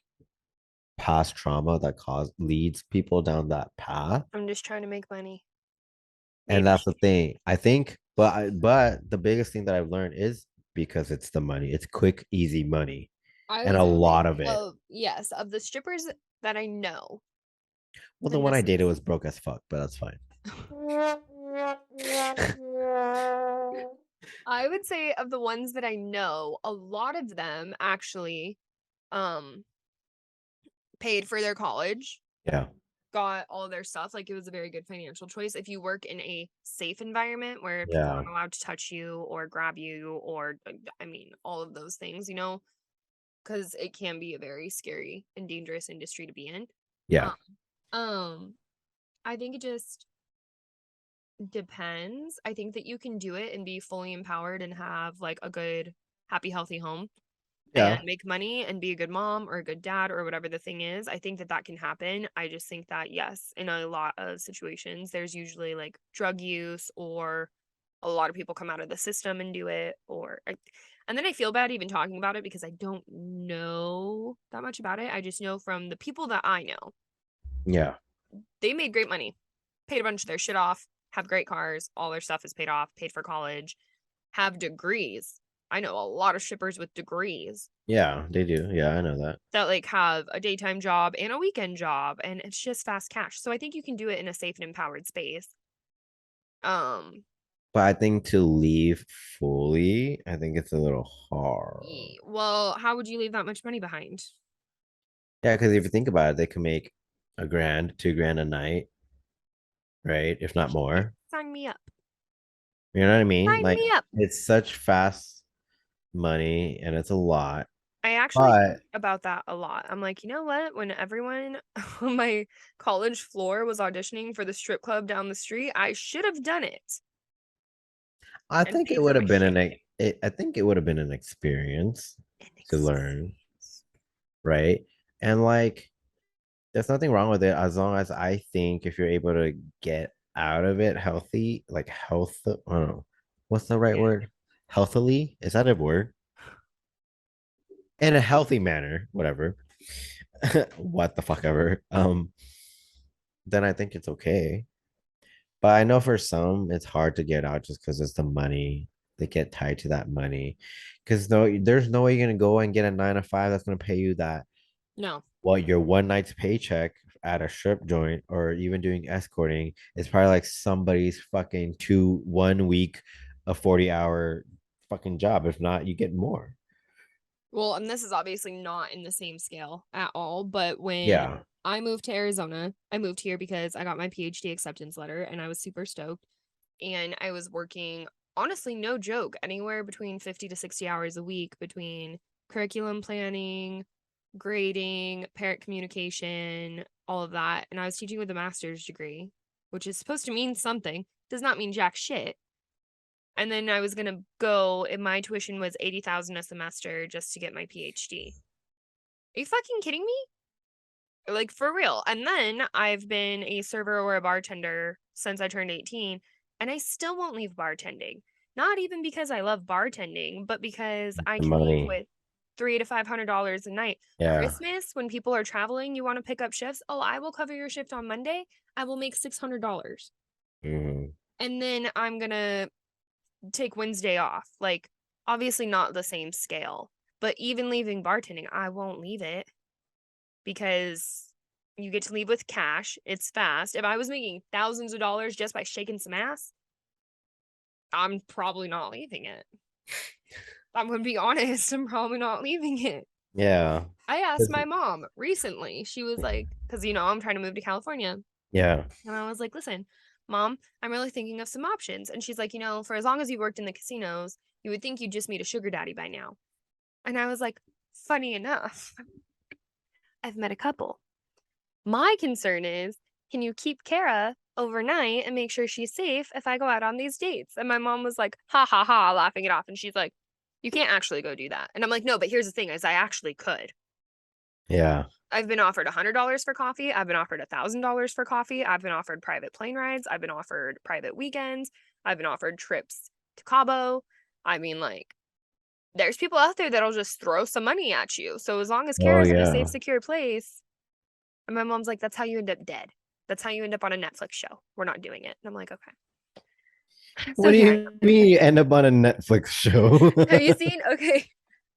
Speaker 2: past trauma that leads people down that path?
Speaker 1: I'm just trying to make money.
Speaker 2: And
Speaker 1: Maybe.
Speaker 2: that's the thing. I think, but the biggest thing that I've learned is because it's the money. It's quick, easy money,
Speaker 1: I
Speaker 2: and
Speaker 1: would
Speaker 2: a
Speaker 1: say
Speaker 2: lot of it.
Speaker 1: yes, of the strippers that I know,
Speaker 2: Well, the
Speaker 1: and
Speaker 2: one I
Speaker 1: this
Speaker 2: dated
Speaker 1: is
Speaker 2: was broke as fuck, but that's fine.
Speaker 1: I would say of the ones that I know, a lot of them actually um paid for their college,
Speaker 2: Yeah,
Speaker 1: got all their stuff. Like it was a very good financial choice. If you work in a safe environment where people
Speaker 2: yeah,
Speaker 1: aren't allowed to touch you or grab you or I mean all of those things, because it can be a very scary and dangerous industry to be in.
Speaker 2: yeah,
Speaker 1: Um, um, I think it just depends. I think that you can do it and be fully empowered and have like a good, happy, healthy home and
Speaker 2: yeah,
Speaker 1: make money and be a good mom or a good dad or whatever the thing is. I think that that can happen. I just think that, yes, in a lot of situations, there's usually like drug use or a lot of people come out of the system and do it and then I feel bad even talking about it because I don't know that much about it. I just know from the people that I know,
Speaker 2: yeah,
Speaker 1: they made great money, paid a bunch of their shit off, have great cars, all their stuff is paid off, paid for college, have degrees. I know a lot of shippers with degrees
Speaker 2: yeah. They do. Yeah, I know that.
Speaker 1: that like have a daytime job and a weekend job and it's just fast cash. So I think you can do it in a safe and empowered space. Um
Speaker 2: But I think to leave fully, I think it's a little hard.
Speaker 1: well, how would you leave that much money behind?
Speaker 2: Yeah, because if you think about it, they can make a grand, 2 grand a night, right? If not
Speaker 1: Yes,
Speaker 2: more.
Speaker 1: sign me up.
Speaker 2: You know what I mean?
Speaker 1: Sign
Speaker 2: Like
Speaker 1: me up.
Speaker 2: it's such fast money and it's a lot.
Speaker 1: I actually think
Speaker 2: But
Speaker 1: about that a lot. I'm like, you know what? When everyone on my college floor was auditioning for the strip club down the street, I should have done it
Speaker 2: I
Speaker 1: and
Speaker 2: think it
Speaker 1: paid for
Speaker 2: would
Speaker 1: my
Speaker 2: have been
Speaker 1: shit.
Speaker 2: I think it would have been an experience
Speaker 1: An
Speaker 2: to learn,
Speaker 1: experience.
Speaker 2: right? And like there's nothing wrong with it as long as I think if you're able to get out of it healthy, like health, I don't know, what's the right
Speaker 1: Yeah.
Speaker 2: word? Healthily? Is that a word? In a healthy manner, whatever. What the fuck ever. Then I think it's okay. But I know for some it's hard to get out just because it's the money. They get tied to that money. Because no, there's no way you're gonna go and get a 9 to 5 that's gonna pay you that.
Speaker 1: No.
Speaker 2: Well, your one night's paycheck at a strip joint or even doing escorting is probably like somebody's fucking 1 week, a 40-hour fucking job. If not, you get more.
Speaker 1: Well, and this is obviously not in the same scale at all, but when
Speaker 2: Yeah.
Speaker 1: I moved to Arizona, I moved here because I got my PhD acceptance letter and I was super stoked. And I was working, honestly, no joke, anywhere between 50 to 60 hours a week between curriculum planning, grading, parent communication, all of that. And I was teaching with a master's degree, which is supposed to mean something, does not mean jack shit. And then I was gonna go, and my tuition was 80,000 a semester just to get my PhD. Are you fucking kidding me? Like for real. And then I've been a server or a bartender since I turned 18, and I still won't leave bartending. Not even because I love bartending, but because I
Speaker 2: The
Speaker 1: can leave
Speaker 2: money.
Speaker 1: with $300 to $500 a night.
Speaker 2: Yeah.
Speaker 1: Christmas, when people are traveling, you want to pick up shifts. Oh, I will cover your shift on Monday. I will make $600.
Speaker 2: Mhm.
Speaker 1: And then I'm gonna take Wednesday off. Like, obviously not the same scale, but even leaving bartending, I won't leave it because you get to leave with cash. It's fast. If I was making thousands of dollars just by shaking some ass, I'm probably not leaving it. I'm gonna be honest, I'm probably not leaving it.
Speaker 2: Yeah.
Speaker 1: I asked my mom recently. She was like, because I'm trying to move to California.
Speaker 2: Yeah.
Speaker 1: And I was like, listen, mom, I'm really thinking of some options. And she's like, for as long as you worked in the casinos, you would think you'd just meet a sugar daddy by now. And I was like, funny enough, I've met a couple. My concern is, can you keep Kara overnight and make sure she's safe if I go out on these dates? And my mom was like, ha ha ha, laughing it off. And she's like, you can't actually go do that. And I'm like, no, but here's the thing is I actually could.
Speaker 2: Yeah.
Speaker 1: I've been offered $100 for coffee. I've been offered $1,000 for coffee. I've been offered private plane rides. I've been offered private weekends. I've been offered trips to Cabo. I mean, like, there's people out there that'll just throw some money at you. So as long as
Speaker 2: Oh
Speaker 1: Kara's in a safe,
Speaker 2: yeah.
Speaker 1: secure place, and my mom's like, that's how you end up dead. That's how you end up on a Netflix show. We're not doing it. And I'm like, okay. So
Speaker 2: What do
Speaker 1: yeah,
Speaker 2: you mean you end up on a Netflix show?
Speaker 1: have you seen? Okay,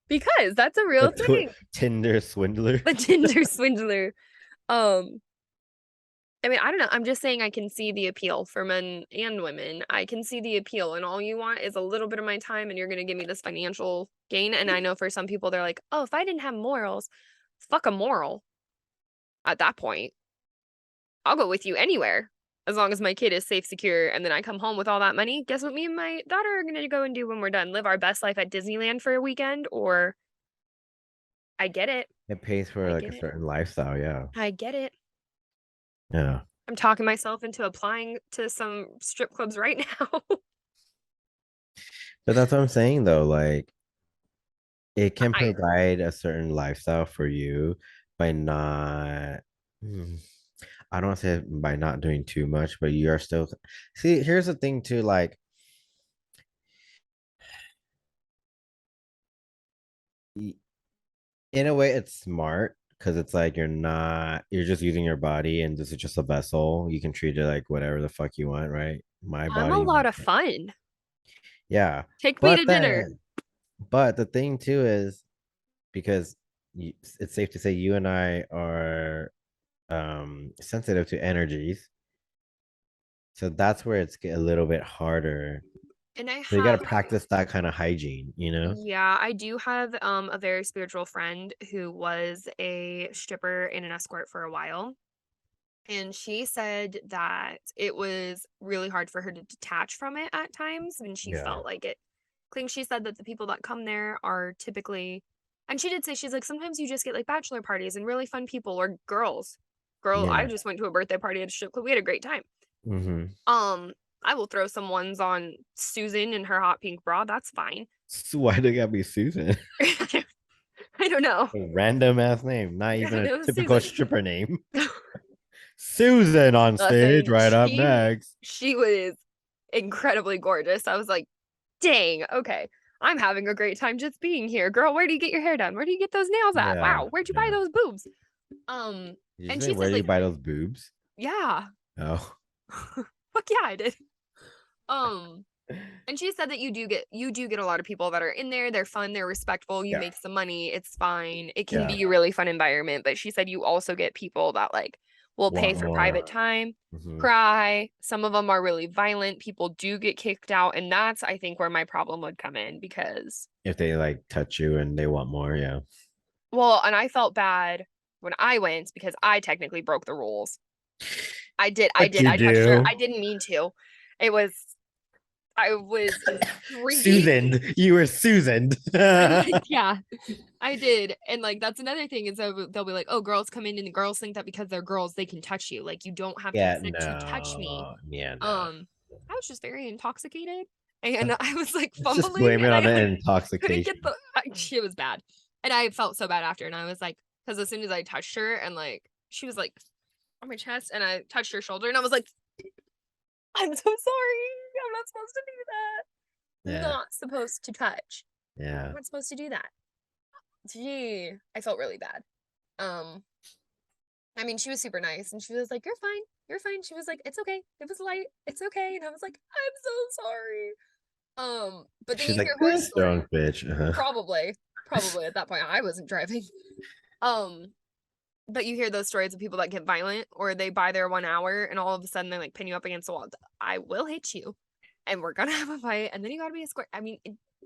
Speaker 1: because that's a
Speaker 2: A
Speaker 1: real thing.
Speaker 2: Tinder swindler.
Speaker 1: The Tinder swindler. Um, I mean, I don't know. I'm just saying I can see the appeal for men and women. I can see the appeal, and all you want is a little bit of my time, and you're going to give me this financial gain. And I know for some people, they're like, oh, if I didn't have morals, fuck a moral at that point. I'll go with you anywhere as long as my kid is safe, secure, and then I come home with all that money. Guess what me and my daughter are going to go and do when we're done? Live our best life at Disneyland for a weekend, or I get it.
Speaker 2: It pays for
Speaker 1: I
Speaker 2: like a
Speaker 1: get it.
Speaker 2: certain lifestyle. Yeah.
Speaker 1: I get it.
Speaker 2: Yeah.
Speaker 1: I'm talking myself into applying to some strip clubs right now.
Speaker 2: But that's what I'm saying though. Like it can
Speaker 1: I
Speaker 2: provide a certain lifestyle for you by not hmm, I don't want to say by not doing too much, but you are still see, here's the thing too, like in a way it's smart because it's like you're just using your body and this is just a vessel. You can treat it like whatever the fuck you want, right? My
Speaker 1: I'm a
Speaker 2: body.
Speaker 1: lot of fun.
Speaker 2: Yeah.
Speaker 1: Take me
Speaker 2: But
Speaker 1: to dinner.
Speaker 2: then but the thing too is because it's safe to say you and I are sensitive to energies. So that's where it's a little bit harder.
Speaker 1: And I
Speaker 2: So you got to
Speaker 1: have
Speaker 2: practice that kind of hygiene, you know?
Speaker 1: Yeah, I do have a very spiritual friend who was a stripper and an escort for a while. And she said that it was really hard for her to detach from it at times when she
Speaker 2: Yeah.
Speaker 1: felt like it. I think she said that the people that come there are typically And she did say, she's like, sometimes you just get like bachelor parties and really fun people or girls. Girl, I
Speaker 2: Yeah.
Speaker 1: just went to a birthday party at a strip club. We had a great time.
Speaker 2: Mm-hmm.
Speaker 1: I will throw some ones on Susan in her hot pink bra. That's fine.
Speaker 2: So why do you gotta be Susan?
Speaker 1: I don't know.
Speaker 2: A random ass name, not even a
Speaker 1: It was
Speaker 2: typical
Speaker 1: Susan.
Speaker 2: stripper name. Susan on stage,
Speaker 1: Listen,
Speaker 2: right up next.
Speaker 1: she was incredibly gorgeous. I was like, dang, okay. I'm having a great time just being here. Girl, where do you get your hair done? Where do you get those nails at?
Speaker 2: Yeah,
Speaker 1: Wow, where'd you buy
Speaker 2: yeah.
Speaker 1: those boobs? Um,
Speaker 2: Did you
Speaker 1: and
Speaker 2: say
Speaker 1: she
Speaker 2: where
Speaker 1: said
Speaker 2: do you
Speaker 1: like,
Speaker 2: buy those boobs?
Speaker 1: yeah.
Speaker 2: Oh.
Speaker 1: Fuck yeah, I did. Um, and she said that you do get a lot of people that are in there. They're fun, they're respectful, you
Speaker 2: Yeah.
Speaker 1: make some money, it's fine. It can
Speaker 2: Yeah.
Speaker 1: be a really fun environment, but she said you also get people that like will pay
Speaker 2: Want
Speaker 1: for
Speaker 2: more.
Speaker 1: private time,
Speaker 2: Mhm.
Speaker 1: cry. Some of them are really violent. People do get kicked out, and that's I think where my problem would come in because
Speaker 2: If they like touch you and they want more, yeah.
Speaker 1: well, and I felt bad when I went because I technically broke the rules. I did. I
Speaker 2: What
Speaker 1: did.
Speaker 2: you
Speaker 1: I touched her.
Speaker 2: do?
Speaker 1: I didn't mean to. It was I was drinking.
Speaker 2: Susan. You were Susan.
Speaker 1: Yeah, I did. And like that's another thing is they'll be like, "Oh, girls come in and the girls think that because they're girls they can touch you. Like you don't have
Speaker 2: Yeah,
Speaker 1: consent to touch me."
Speaker 2: no. Yeah, no.
Speaker 1: I was just very intoxicated and I was like
Speaker 2: Let's just
Speaker 1: fumbling
Speaker 2: blame it
Speaker 1: and
Speaker 2: on
Speaker 1: I
Speaker 2: the
Speaker 1: like couldn't get
Speaker 2: intoxication.
Speaker 1: the it was bad. And I felt so bad after and I was like because as soon as I touched her and like she was like on my chest and I touched her shoulder and I was like, "I'm so sorry. I'm not supposed to do that.
Speaker 2: Yeah,
Speaker 1: Not supposed to touch.
Speaker 2: yeah.
Speaker 1: I'm not supposed to do that." Gee, I felt really bad. Um, I mean, she was super nice and she was like, "You're fine. You're fine." She was like, "It's okay. It was light. It's okay." And I was like, "I'm so sorry." But then
Speaker 2: She's
Speaker 1: you
Speaker 2: like
Speaker 1: hear horror
Speaker 2: this
Speaker 1: stories.
Speaker 2: drunk bitch. Uh-huh.
Speaker 1: Probably at that point I wasn't driving. Um, but you hear those stories of people that get violent or they buy their 1 hour and all of a sudden they like pin you up against the wall. I will hit you and we're gonna have a fight and then you gotta be a square. I mean,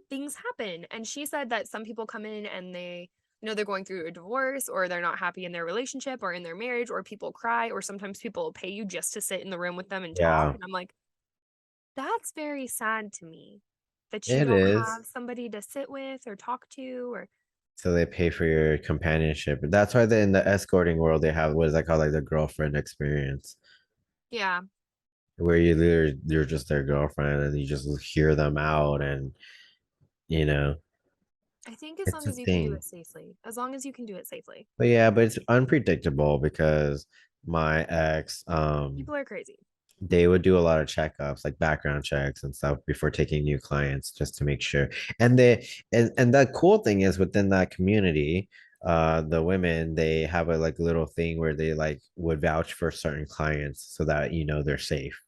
Speaker 1: things happen. And she said that some people come in and they they're going through a divorce or they're not happy in their relationship or in their marriage or people cry or sometimes people will pay you just to sit in the room with them and talk.
Speaker 2: Yeah,
Speaker 1: And I'm like, that's very sad to me that you
Speaker 2: it
Speaker 1: don't
Speaker 2: is.
Speaker 1: have somebody to sit with or talk to or
Speaker 2: So they pay for your companionship. That's why they in the escorting world they have what is that called like the girlfriend experience,
Speaker 1: yeah.
Speaker 2: where you're just their girlfriend and you just hear them out and you know
Speaker 1: I think as
Speaker 2: it's
Speaker 1: long
Speaker 2: a
Speaker 1: as you can do
Speaker 2: thing.
Speaker 1: it safely. As long as you can do it safely.
Speaker 2: But yeah, but it's unpredictable because my ex,
Speaker 1: People are crazy.
Speaker 2: they would do a lot of checkups, like background checks and stuff before taking new clients just to make sure. And they and the cool thing is within that community, the women they have a like little thing where they like would vouch for certain clients so that you know they're safe.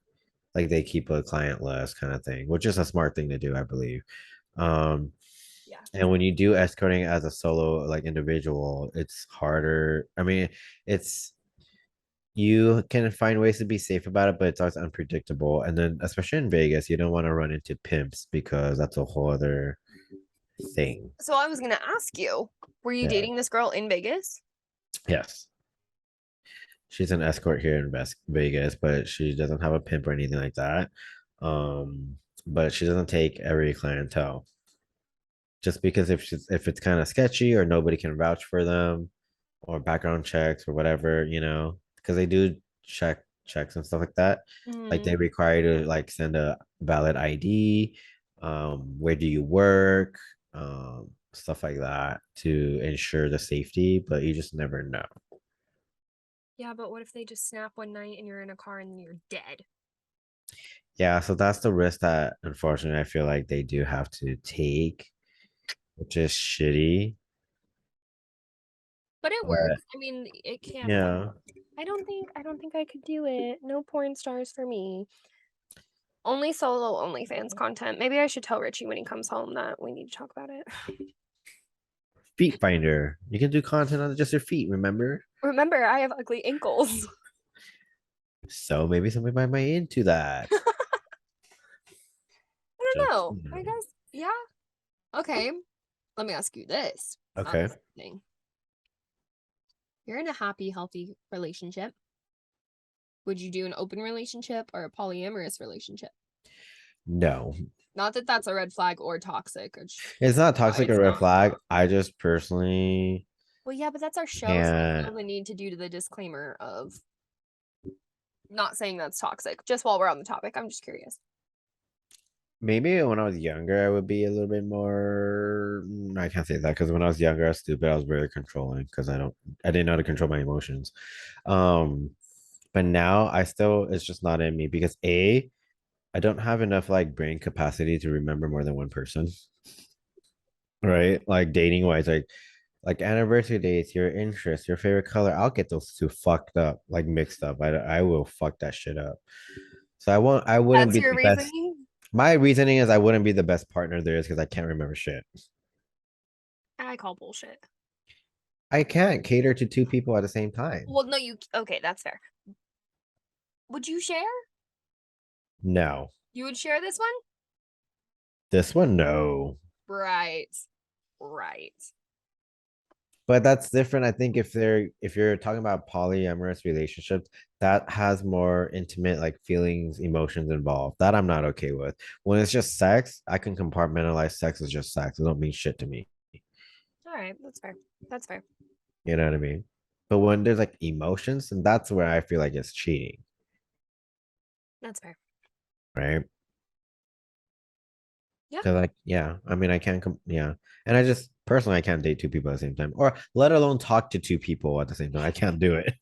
Speaker 2: Like they keep a client list kind of thing, which is a smart thing to do, I believe. Um,
Speaker 1: Yeah.
Speaker 2: and when you do escorting as a solo like individual, it's harder. I mean, it's you can find ways to be safe about it, but it's always unpredictable. And then especially in Vegas, you don't want to run into pimps because that's a whole other thing.
Speaker 1: So I was gonna ask you, were you
Speaker 2: Yeah.
Speaker 1: dating this girl in Vegas?
Speaker 2: Yes. She's an escort here in Vegas, but she doesn't have a pimp or anything like that. But she doesn't take every clientele. Just because if it's kind of sketchy or nobody can vouch for them or background checks or whatever, because they do checks and stuff like that. Like
Speaker 1: Mm,
Speaker 2: they require you to like send a valid ID, where do you work, stuff like that to ensure the safety, but you just never know.
Speaker 1: yeah, but what if they just snap one night and you're in a car and you're dead?
Speaker 2: Yeah, so that's the risk that unfortunately I feel like they do have to take, which is shitty.
Speaker 1: But it
Speaker 2: But
Speaker 1: works. I mean, it can work.
Speaker 2: yeah,
Speaker 1: I don't think I could do it. No porn stars for me. Only solo OnlyFans content. Maybe I should tell Richie when he comes home that we need to talk about it.
Speaker 2: feet finder. You can do content on just your feet, remember?
Speaker 1: Remember, I have ugly ankles.
Speaker 2: So maybe somebody might be into that.
Speaker 1: I don't
Speaker 2: Just
Speaker 1: know. I guess, yeah. Okay. Let me ask you this.
Speaker 2: okay.
Speaker 1: Thing. You're in a happy, healthy relationship. Would you do an open relationship or a polyamorous relationship?
Speaker 2: No.
Speaker 1: Not that that's a red flag or toxic.
Speaker 2: It's not
Speaker 1: Why
Speaker 2: toxic or
Speaker 1: it's
Speaker 2: red
Speaker 1: not.
Speaker 2: flag. I just personally
Speaker 1: Well, yeah, but that's our show, so I
Speaker 2: can't.
Speaker 1: feel the need to do the disclaimer of not saying that's toxic. Just while we're on the topic, I'm just curious.
Speaker 2: Maybe when I was younger, I would be a little bit more. I can't say that because when I was younger, I was stupid. I was very controlling because I didn't know how to control my emotions. Um, but now I still, it's just not in me because I don't have enough like brain capacity to remember more than one person, right? Like dating wise, like anniversary dates, your interests, your favorite color. I'll get those two fucked up, like mixed up. I will fuck that shit up. So I wouldn't
Speaker 1: That's
Speaker 2: be
Speaker 1: your
Speaker 2: the best.
Speaker 1: reasoning?
Speaker 2: My reasoning is I wouldn't be the best partner there is because I can't remember shit.
Speaker 1: I call bullshit.
Speaker 2: I can't cater to two people at the same time.
Speaker 1: Well, no, okay, that's fair. Would you share?
Speaker 2: No.
Speaker 1: You would share this one?
Speaker 2: This one, no.
Speaker 1: Right. Right.
Speaker 2: But that's different. I think if you're talking about polyamorous relationships, that has more intimate like feelings, emotions involved. That I'm not okay with. When it's just sex, I can compartmentalize sex as just sex. It don't mean shit to me.
Speaker 1: All right, that's fair. That's fair.
Speaker 2: You know what I mean? But when there's like emotions, and that's where I feel like it's cheating,
Speaker 1: That's fair.
Speaker 2: right?
Speaker 1: Yeah.
Speaker 2: Because like, yeah, I mean, I can't yeah. And I just personally I can't date two people at the same time, or let alone talk to two people at the same time. I can't do it.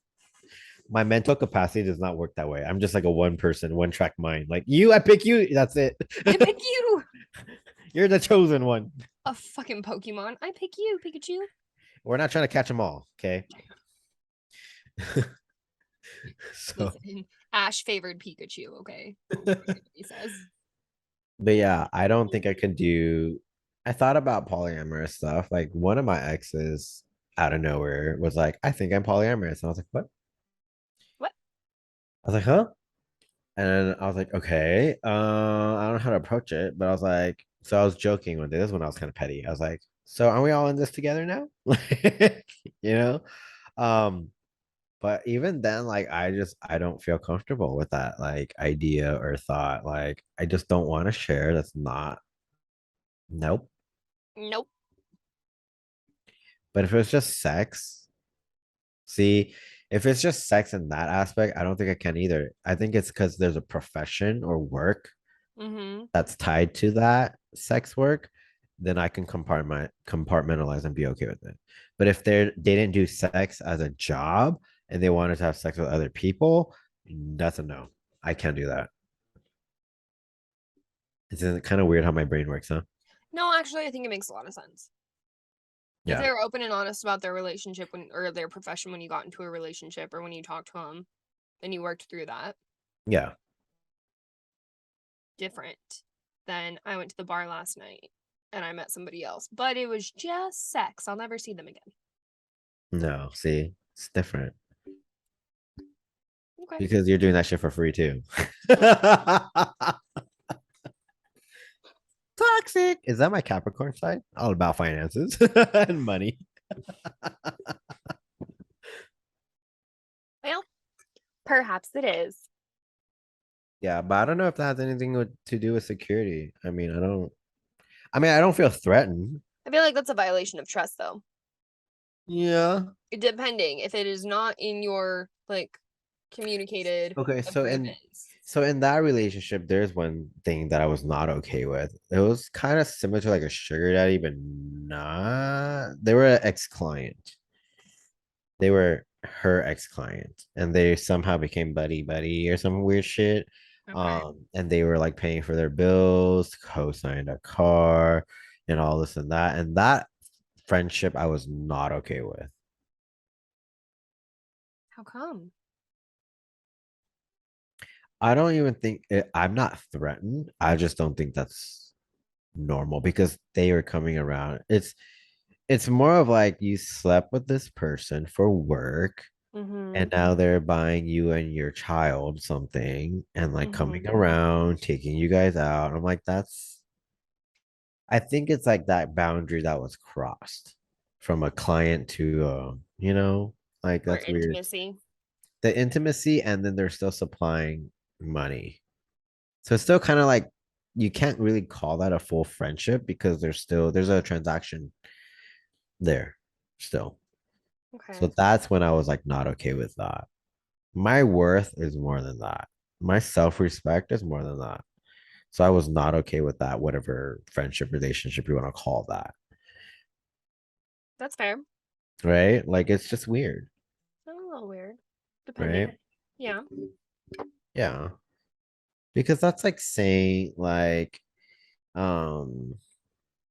Speaker 2: My mental capacity does not work that way. I'm just like a one person, one track mind. Like you, I pick you. That's it.
Speaker 1: I pick you.
Speaker 2: You're the chosen one.
Speaker 1: A fucking Pokemon. I pick you, Pikachu.
Speaker 2: We're not trying to catch them all, okay? So,
Speaker 1: Listen, Ash favored Pikachu, okay? He says.
Speaker 2: but yeah, I don't think I could do. I thought about polyamorous stuff. Like one of my exes out of nowhere was like, "I think I'm polyamorous," and I was like, "What?"
Speaker 1: What?
Speaker 2: I was like, "Huh?" And I was like, "Okay, I don't know how to approach it," but I was like, so I was joking one day. This is when I was kind of petty. I was like, "So are we all in this together now?" you know, um, but even then, like, I don't feel comfortable with that like idea or thought. Like, I just don't want to share. That's not. Nope.
Speaker 1: Nope.
Speaker 2: But if it's just sex, see, if it's just sex in that aspect, I don't think I can either. I think it's because there's a profession or work
Speaker 1: Mm-hmm.
Speaker 2: that's tied to that sex work, then I can compartmentalize and be okay with it. But if they didn't do sex as a job and they wanted to have sex with other people, that's a no. I can't do that. It's kind of weird how my brain works, huh?
Speaker 1: No, actually, I think it makes a lot of sense. If
Speaker 2: Yeah.
Speaker 1: they were open and honest about their relationship or their profession when you got into a relationship or when you talked to them and you worked through that,
Speaker 2: Yeah.
Speaker 1: different than I went to the bar last night and I met somebody else, but it was just sex. I'll never see them again.
Speaker 2: No, see, it's different
Speaker 1: Okay.
Speaker 2: because you're doing that shit for free too. Toxic. Is that my Capricorn side? All about finances and money.
Speaker 1: Well, perhaps it is.
Speaker 2: Yeah, but I don't know if that has anything to do with security. I mean, I don't feel threatened.
Speaker 1: I feel like that's a violation of trust, though.
Speaker 2: Yeah.
Speaker 1: Depending if it is not in your like communicated
Speaker 2: Okay,
Speaker 1: agreements.
Speaker 2: so in that relationship, there's one thing that I was not okay with. It was kind of similar to like a sugar daddy, but not. They were an ex-client. They were her ex-client, and they somehow became buddy buddy or some weird shit.
Speaker 1: Okay.
Speaker 2: And they were like paying for their bills, co-signed a car, and all this and that. And that friendship I was not okay with.
Speaker 1: How come?
Speaker 2: I don't even think I'm not threatened. I just don't think that's normal because they were coming around. It's more of like you slept with this person for work
Speaker 1: Mm-hmm.
Speaker 2: and now they're buying you and your child something and like coming
Speaker 1: Mm-hmm.
Speaker 2: around, taking you guys out. I'm like, I think it's like that boundary that was crossed from a client to like
Speaker 1: For
Speaker 2: that's weird.
Speaker 1: intimacy.
Speaker 2: The intimacy and then they're still supplying money. So it's still kind of like you can't really call that a full friendship because there's a transaction there still. So
Speaker 1: Okay.
Speaker 2: that's when I was like not okay with that. My worth is more than that. My self-respect is more than that. So I was not okay with that, whatever friendship relationship you want to call that.
Speaker 1: That's fair.
Speaker 2: Right? Like it's just weird,
Speaker 1: A little weird, depending.
Speaker 2: right?
Speaker 1: Yeah.
Speaker 2: Yeah. Because that's like saying like um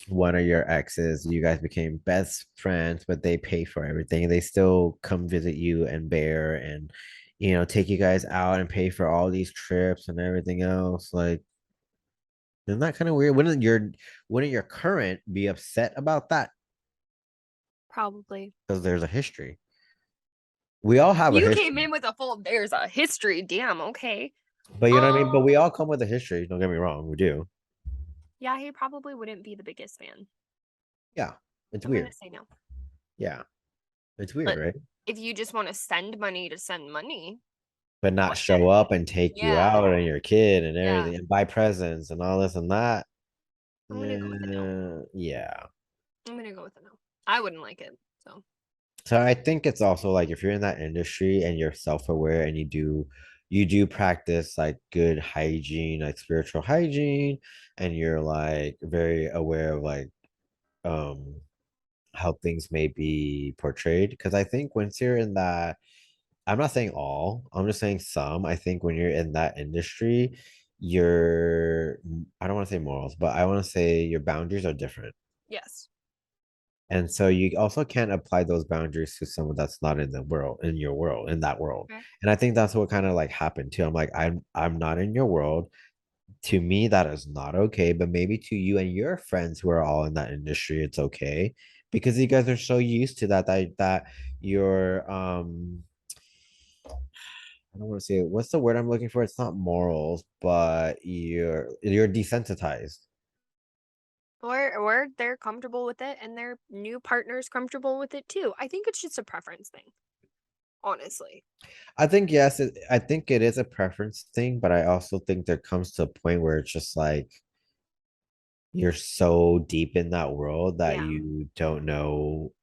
Speaker 2: one of your exes, you guys became best friends, but they pay for everything. They still come visit you and bear and take you guys out and pay for all these trips and everything else. Like, isn't that kind of weird? Wouldn't your current be upset about that?
Speaker 1: Probably.
Speaker 2: Because there's a history. We all have a
Speaker 1: You came
Speaker 2: history.
Speaker 1: in with a full there's a history. Damn, okay.
Speaker 2: But you know what I mean? But we
Speaker 1: Um,
Speaker 2: all come with a history. Don't get me wrong. We do.
Speaker 1: yeah, he probably wouldn't be the biggest fan.
Speaker 2: Yeah. It's
Speaker 1: I'm gonna
Speaker 2: weird.
Speaker 1: say no.
Speaker 2: Yeah. It's weird,
Speaker 1: But
Speaker 2: right?
Speaker 1: if you just want to send money to send money,
Speaker 2: But
Speaker 1: go
Speaker 2: not
Speaker 1: ahead.
Speaker 2: show up and take you
Speaker 1: Yeah,
Speaker 2: out and your kid and
Speaker 1: yeah.
Speaker 2: everything and buy presents and all this and that.
Speaker 1: I'm gonna go with a no.
Speaker 2: Yeah.
Speaker 1: I'm gonna go with a no. I wouldn't like it. So
Speaker 2: So I think it's also like if you're in that industry and you're self-aware and you do practice like good hygiene, like spiritual hygiene, and you're like very aware of like um how things may be portrayed. Because I think once you're in that, I'm not saying all, I'm just saying some. I think when you're in that industry, your I don't want to say morals, but I want to say your boundaries are different.
Speaker 1: yes.
Speaker 2: And so you also can't apply those boundaries to someone that's not in the world, in your world, in that world.
Speaker 1: Okay.
Speaker 2: And I think that's what kind of like happened too. I'm like, I'm not in your world. To me, that is not okay. But maybe to you and your friends who are all in that industry, it's okay. Because you guys are so used to that you're I don't want to say what's the word I'm looking for? It's not morals, but you're desensitized.
Speaker 1: Or they're comfortable with it and their new partner's comfortable with it too. I think it's just a preference thing, honestly.
Speaker 2: I think yes, I think it is a preference thing, but I also think there comes to a point where it's just like you're so deep in that world that
Speaker 1: Yeah.
Speaker 2: you don't know.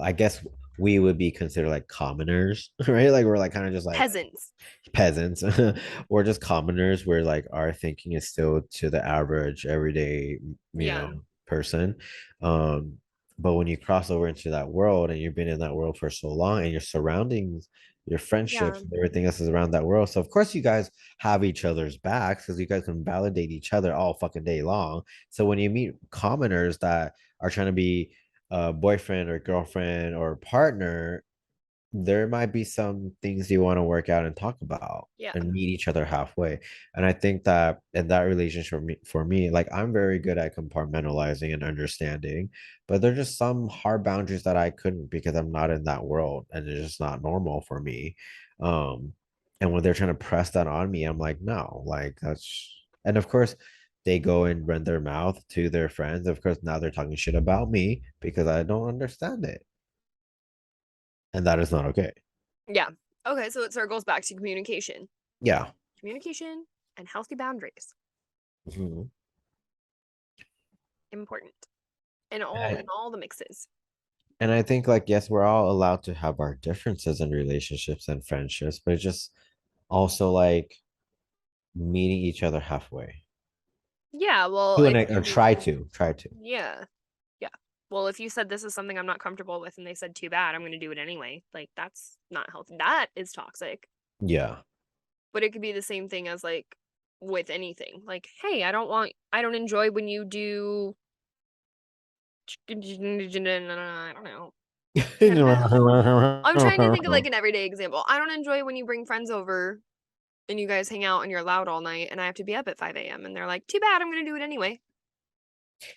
Speaker 2: I guess we would be considered like commoners, right? Like we're like kind of just like
Speaker 1: Peasants.
Speaker 2: peasants or just commoners where like our thinking is still to the average everyday
Speaker 1: Yeah.
Speaker 2: person. um but when you cross over into that world and you've been in that world for so long and your surroundings, your
Speaker 1: Yeah.
Speaker 2: friendships and everything else is around that world, so of course you guys have each other's backs because you guys can validate each other all fucking day long. So when you meet commoners that are trying to be a boyfriend or girlfriend or partner, there might be some things you want to work out and talk about
Speaker 1: Yeah.
Speaker 2: and meet each other halfway. And I think that in that relationship for me, like I'm very good at compartmentalizing and understanding, but there's just some hard boundaries that I couldn't because I'm not in that world and it's just not normal for me. Um, and when they're trying to press that on me, I'm like, no, like that's, and of course they go and run their mouth to their friends. Of course, now they're talking shit about me because I don't understand it. And that is not okay.
Speaker 1: Yeah. Okay, so it circles back to communication.
Speaker 2: Yeah.
Speaker 1: Communication and healthy boundaries.
Speaker 2: Mhm.
Speaker 1: Important. In
Speaker 2: And
Speaker 1: all
Speaker 2: I,
Speaker 1: in all the mixes.
Speaker 2: and I think like yes, we're all allowed to have our differences in relationships and friendships, but it's just also like meeting each other halfway.
Speaker 1: Yeah, well,
Speaker 2: To
Speaker 1: if
Speaker 2: or
Speaker 1: you
Speaker 2: try to.
Speaker 1: yeah. Yeah. Well, if you said this is something I'm not comfortable with and they said too bad, I'm going to do it anyway. Like that's not healthy. That is toxic.
Speaker 2: Yeah.
Speaker 1: But it could be the same thing as like with anything. Like, hey, I don't enjoy when you do I don't know. I'm trying to think of like an everyday example. I don't enjoy when you bring friends over and you guys hang out and you're loud all night and I have to be up at 5 a.m. and they're like, too bad, I'm gonna do it anyway.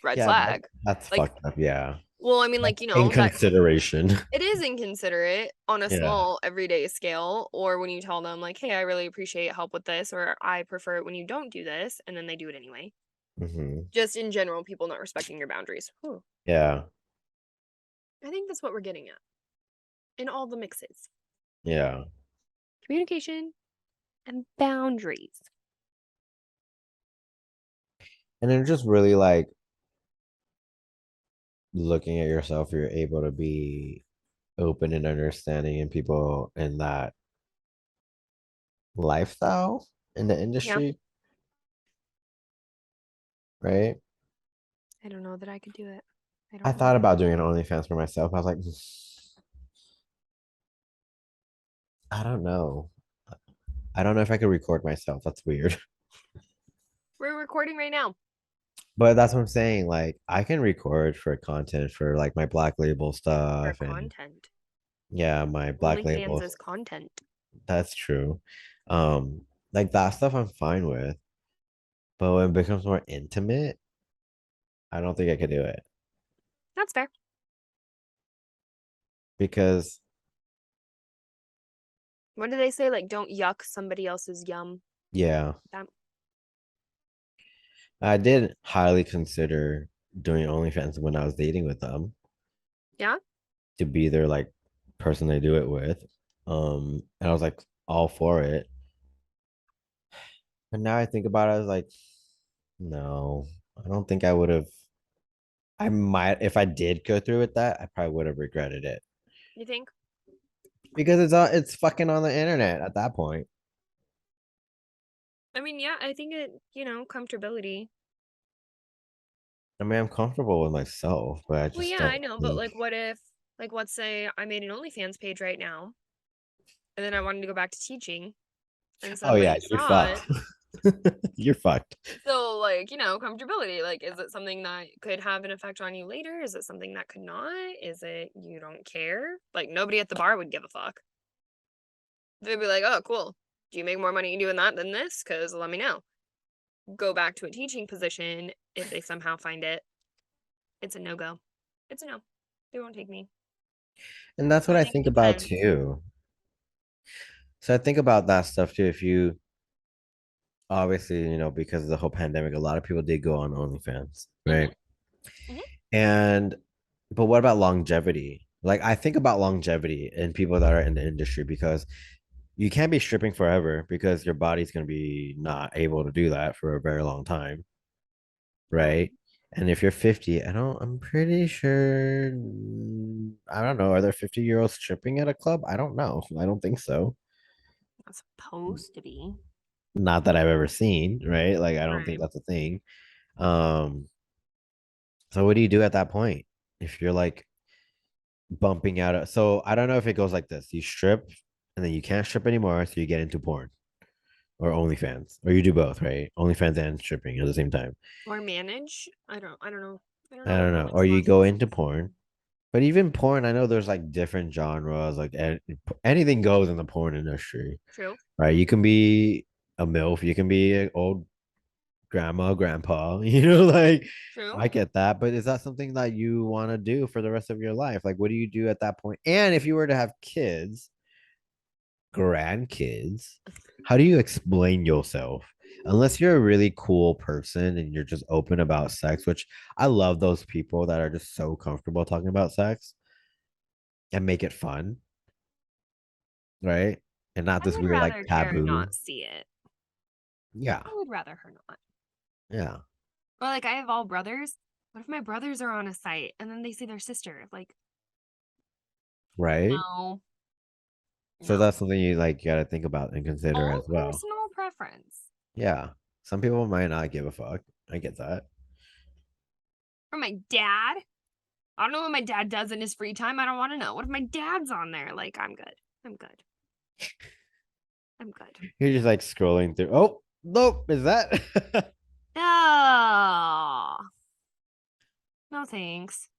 Speaker 1: Red
Speaker 2: Yeah,
Speaker 1: flag.
Speaker 2: that's
Speaker 1: Like,
Speaker 2: fucked up. Yeah.
Speaker 1: well, I mean, like,
Speaker 2: That's inconsideration.
Speaker 1: it is inconsiderate on a
Speaker 2: Yeah.
Speaker 1: small everyday scale, or when you tell them, like, hey, I really appreciate help with this, or I prefer it when you don't do this, and then they do it anyway.
Speaker 2: Hmm.
Speaker 1: Just in general, people not respecting your boundaries. Whew.
Speaker 2: Yeah.
Speaker 1: I think that's what we're getting at in all the mixes
Speaker 2: Yeah.
Speaker 1: communication and boundaries.
Speaker 2: And it's just really like looking at yourself, you're able to be open and understanding in people in that lifestyle in the
Speaker 1: Yeah.
Speaker 2: industry, right?
Speaker 1: I don't know that I could do it. I
Speaker 2: I
Speaker 1: don't know
Speaker 2: thought
Speaker 1: that I
Speaker 2: about
Speaker 1: could
Speaker 2: doing
Speaker 1: do
Speaker 2: an
Speaker 1: it.
Speaker 2: OnlyFans for myself. I was like, I don't know. I don't know if I could record myself. That's weird.
Speaker 1: We're recording right now
Speaker 2: But that's what I'm saying. Like, I can record for content for like my Black Label
Speaker 1: for
Speaker 2: stuff and
Speaker 1: content.
Speaker 2: yeah, my Black
Speaker 1: OnlyFans
Speaker 2: Label.
Speaker 1: is content.
Speaker 2: That's true. Like that stuff I'm fine with. But when it becomes more intimate, I don't think I could do it
Speaker 1: That's fair.
Speaker 2: because
Speaker 1: What do they say? Like, don't yuck somebody else's yum.
Speaker 2: yeah,
Speaker 1: That,
Speaker 2: I did highly consider doing OnlyFans when I was dating with them
Speaker 1: yeah.
Speaker 2: to be their like person they do it with. And I was like all for it. But now I think about it, I was like, no, I don't think I would have. I might, if I did go through with that, I probably would have regretted it
Speaker 1: You think?
Speaker 2: because it's fucking on the internet at that point.
Speaker 1: I mean, yeah, I think comfortability.
Speaker 2: I mean, I'm comfortable with myself, but I
Speaker 1: Well,
Speaker 2: just
Speaker 1: yeah, I
Speaker 2: don't
Speaker 1: know, but
Speaker 2: think.
Speaker 1: like, what if, like, let's say I made an OnlyFans page right now, and then I wanted to go back to teaching, and
Speaker 2: Oh yeah,
Speaker 1: somebody
Speaker 2: you're
Speaker 1: saw it.
Speaker 2: fucked. You're fucked.
Speaker 1: So, like, comfortability. Like, is it something that could have an effect on you later? Is it something that could not? Is it you don't care? Like, nobody at the bar would give a fuck. They'd be like, oh, cool. Do you make more money doing that than this? Because let me know. Go back to a teaching position if they somehow find it. It's a no go. It's a no. They won't take me.
Speaker 2: And that's
Speaker 1: So
Speaker 2: what
Speaker 1: I
Speaker 2: I
Speaker 1: think it
Speaker 2: think about
Speaker 1: depends.
Speaker 2: too. So I think about that stuff too. If you obviously, because of the whole pandemic, a lot of people did go on OnlyFans,
Speaker 1: Mm-hmm.
Speaker 2: right?
Speaker 1: Mm-hmm.
Speaker 2: And but what about longevity? Like I think about longevity in people that are in the industry because you can't be stripping forever because your body's going to be not able to do that for a very long time,
Speaker 1: True.
Speaker 2: right? And if you're 50, I'm pretty sure, I don't know, are there 50-year-olds stripping at a club? I don't know. I don't think so.
Speaker 1: Not supposed to be.
Speaker 2: Not that I've ever seen, right? Like I don't think
Speaker 1: Right.
Speaker 2: that's a thing. Um, so what do you do at that point? If you're like bumping out so I don't know if it goes like this. You strip and then you can't strip anymore, so you get into porn or OnlyFans. Or you do both, right? OnlyFans and stripping at the same time.
Speaker 1: Or manage. I don't know. I don't
Speaker 2: I
Speaker 1: know what
Speaker 2: don't know.
Speaker 1: makes
Speaker 2: Or
Speaker 1: the
Speaker 2: you
Speaker 1: most
Speaker 2: go
Speaker 1: sense.
Speaker 2: into porn. But even porn, I know there's like different genres, like anything goes in the porn industry,
Speaker 1: True.
Speaker 2: right? You can be a MILF, you can be an old grandma, grandpa, like
Speaker 1: True.
Speaker 2: I get that, but is that something that you want to do for the rest of your life? Like, what do you do at that point? And if you were to have kids, grandkids, how do you explain yourself? Unless you're a really cool person and you're just open about sex, which I love those people that are just so comfortable talking about sex and make it fun, right? And not
Speaker 1: I
Speaker 2: this
Speaker 1: would
Speaker 2: weird like
Speaker 1: rather her
Speaker 2: taboo.
Speaker 1: not see it.
Speaker 2: Yeah.
Speaker 1: I would rather her not.
Speaker 2: Yeah.
Speaker 1: Or like I have all brothers. What if my brothers are on a site and then they see their sister? Like,
Speaker 2: Right.
Speaker 1: no,
Speaker 2: So
Speaker 1: no.
Speaker 2: that's something you like gotta think about and consider
Speaker 1: All
Speaker 2: as well.
Speaker 1: personal preference.
Speaker 2: Yeah. Some people might not give a fuck. I get that.
Speaker 1: Or my dad. I don't know what my dad does in his free time. I don't want to know. What if my dad's on there? Like, I'm good. I'm good. I'm good.
Speaker 2: You're just like scrolling through. Oh, nope. Is that?
Speaker 1: Oh, no thanks.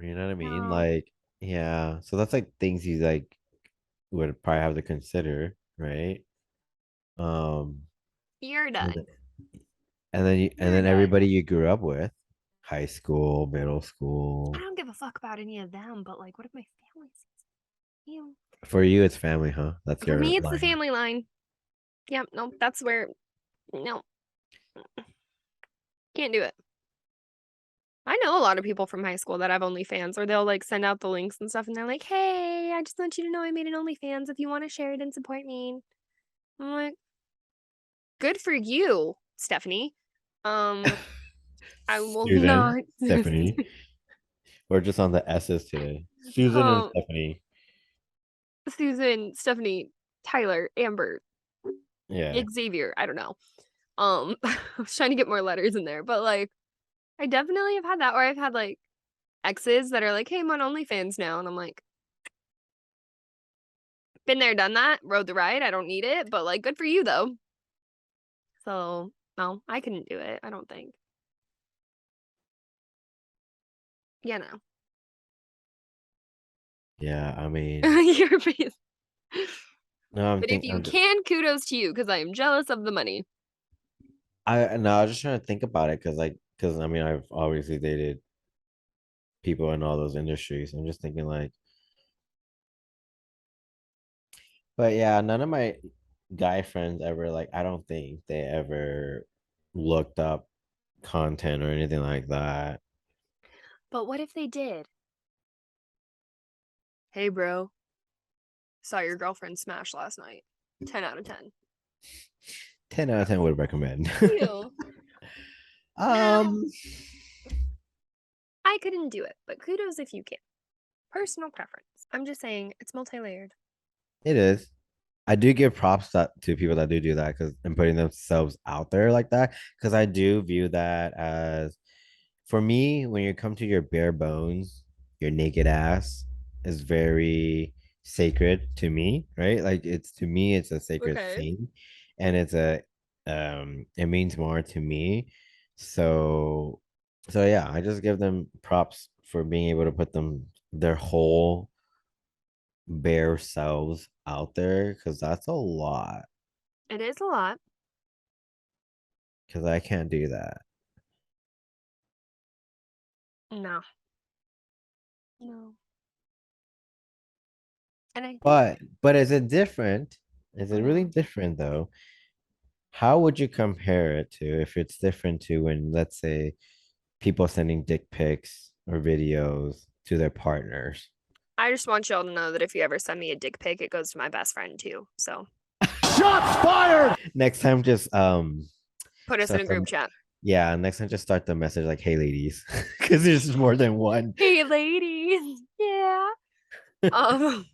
Speaker 2: You know what I mean?
Speaker 1: No,
Speaker 2: Like, yeah. So that's like things you like would probably have to consider, right? Um,
Speaker 1: you're
Speaker 2: and
Speaker 1: done.
Speaker 2: and
Speaker 1: You're
Speaker 2: then
Speaker 1: done.
Speaker 2: everybody you grew up with, high school, middle
Speaker 1: I
Speaker 2: school.
Speaker 1: don't give a fuck about any of them, but like, what if my family sees you?
Speaker 2: For you, it's family, huh? That's
Speaker 1: For
Speaker 2: your
Speaker 1: me, it's the
Speaker 2: line.
Speaker 1: family line. Yep, no, that's where, no, can't do it. I know a lot of people from high school that have OnlyFans, or they'll like send out the links and stuff, and they're like, "Hey, I just want you to know I made an OnlyFans. If you want to share it and support me." I'm like, "Good for you, Stephanie." Um, I will
Speaker 2: Susan,
Speaker 1: not.
Speaker 2: Stephanie. We're just on the S's today. Susan and
Speaker 1: um,
Speaker 2: Stephanie.
Speaker 1: Susan, Stephanie, Tyler, Amber,
Speaker 2: Yeah.
Speaker 1: Xavier. I don't know. I was trying to get more letters in there, but like, I definitely have had that, or I've had like exes that are like, "Hey, I'm on OnlyFans now," and I'm like, "Been there, done that, rode the ride. I don't need it, but like, good for you though." So no, I couldn't do it. I don't think. Yeah, no.
Speaker 2: Yeah, I mean,
Speaker 1: Your face.
Speaker 2: no,
Speaker 1: But if you
Speaker 2: I'm just,
Speaker 1: can, kudos to you because I am jealous of the money.
Speaker 2: I no, I was just trying to think about it because I mean, I've obviously dated people in all those industries. I'm just thinking like, but yeah, none of my guy friends ever like, I don't think they ever looked up content or anything like that.
Speaker 1: But what if they did? Hey, bro, saw your girlfriend smash last night. 10 out of 10.
Speaker 2: 10 out of 10 would recommend.
Speaker 1: You. Nah,
Speaker 2: um,
Speaker 1: I couldn't do it, but kudos if you can. Personal preference. I'm just saying it's multi-layered.
Speaker 2: it is. I do give props to people that do that because and putting themselves out there like that because I do view that as for me when you come to your bare bones, your naked ass is very sacred to me, right? Like it's to me it's a sacred
Speaker 1: Okay.
Speaker 2: thing and it's a it means more to me. So so yeah, I just give them props for being able to put their whole bare selves out there because that's a lot
Speaker 1: It is a lot.
Speaker 2: because I can't do that.
Speaker 1: No. No. And I think,
Speaker 2: But is it different? Is it really
Speaker 1: mhm.
Speaker 2: different though? How would you compare it to if it's different to when, let's say, people sending dick pics or videos to their partners?
Speaker 1: I just want y'all to know that if you ever send me a dick pic, it goes to my best friend too. So
Speaker 2: Shots fired. Next time, just
Speaker 1: put us in
Speaker 2: start
Speaker 1: a
Speaker 2: the
Speaker 1: group chat.
Speaker 2: yeah. Next time, just start the message like, "Hey, ladies," because there's more than one.
Speaker 1: Hey, ladies. Yeah. Um,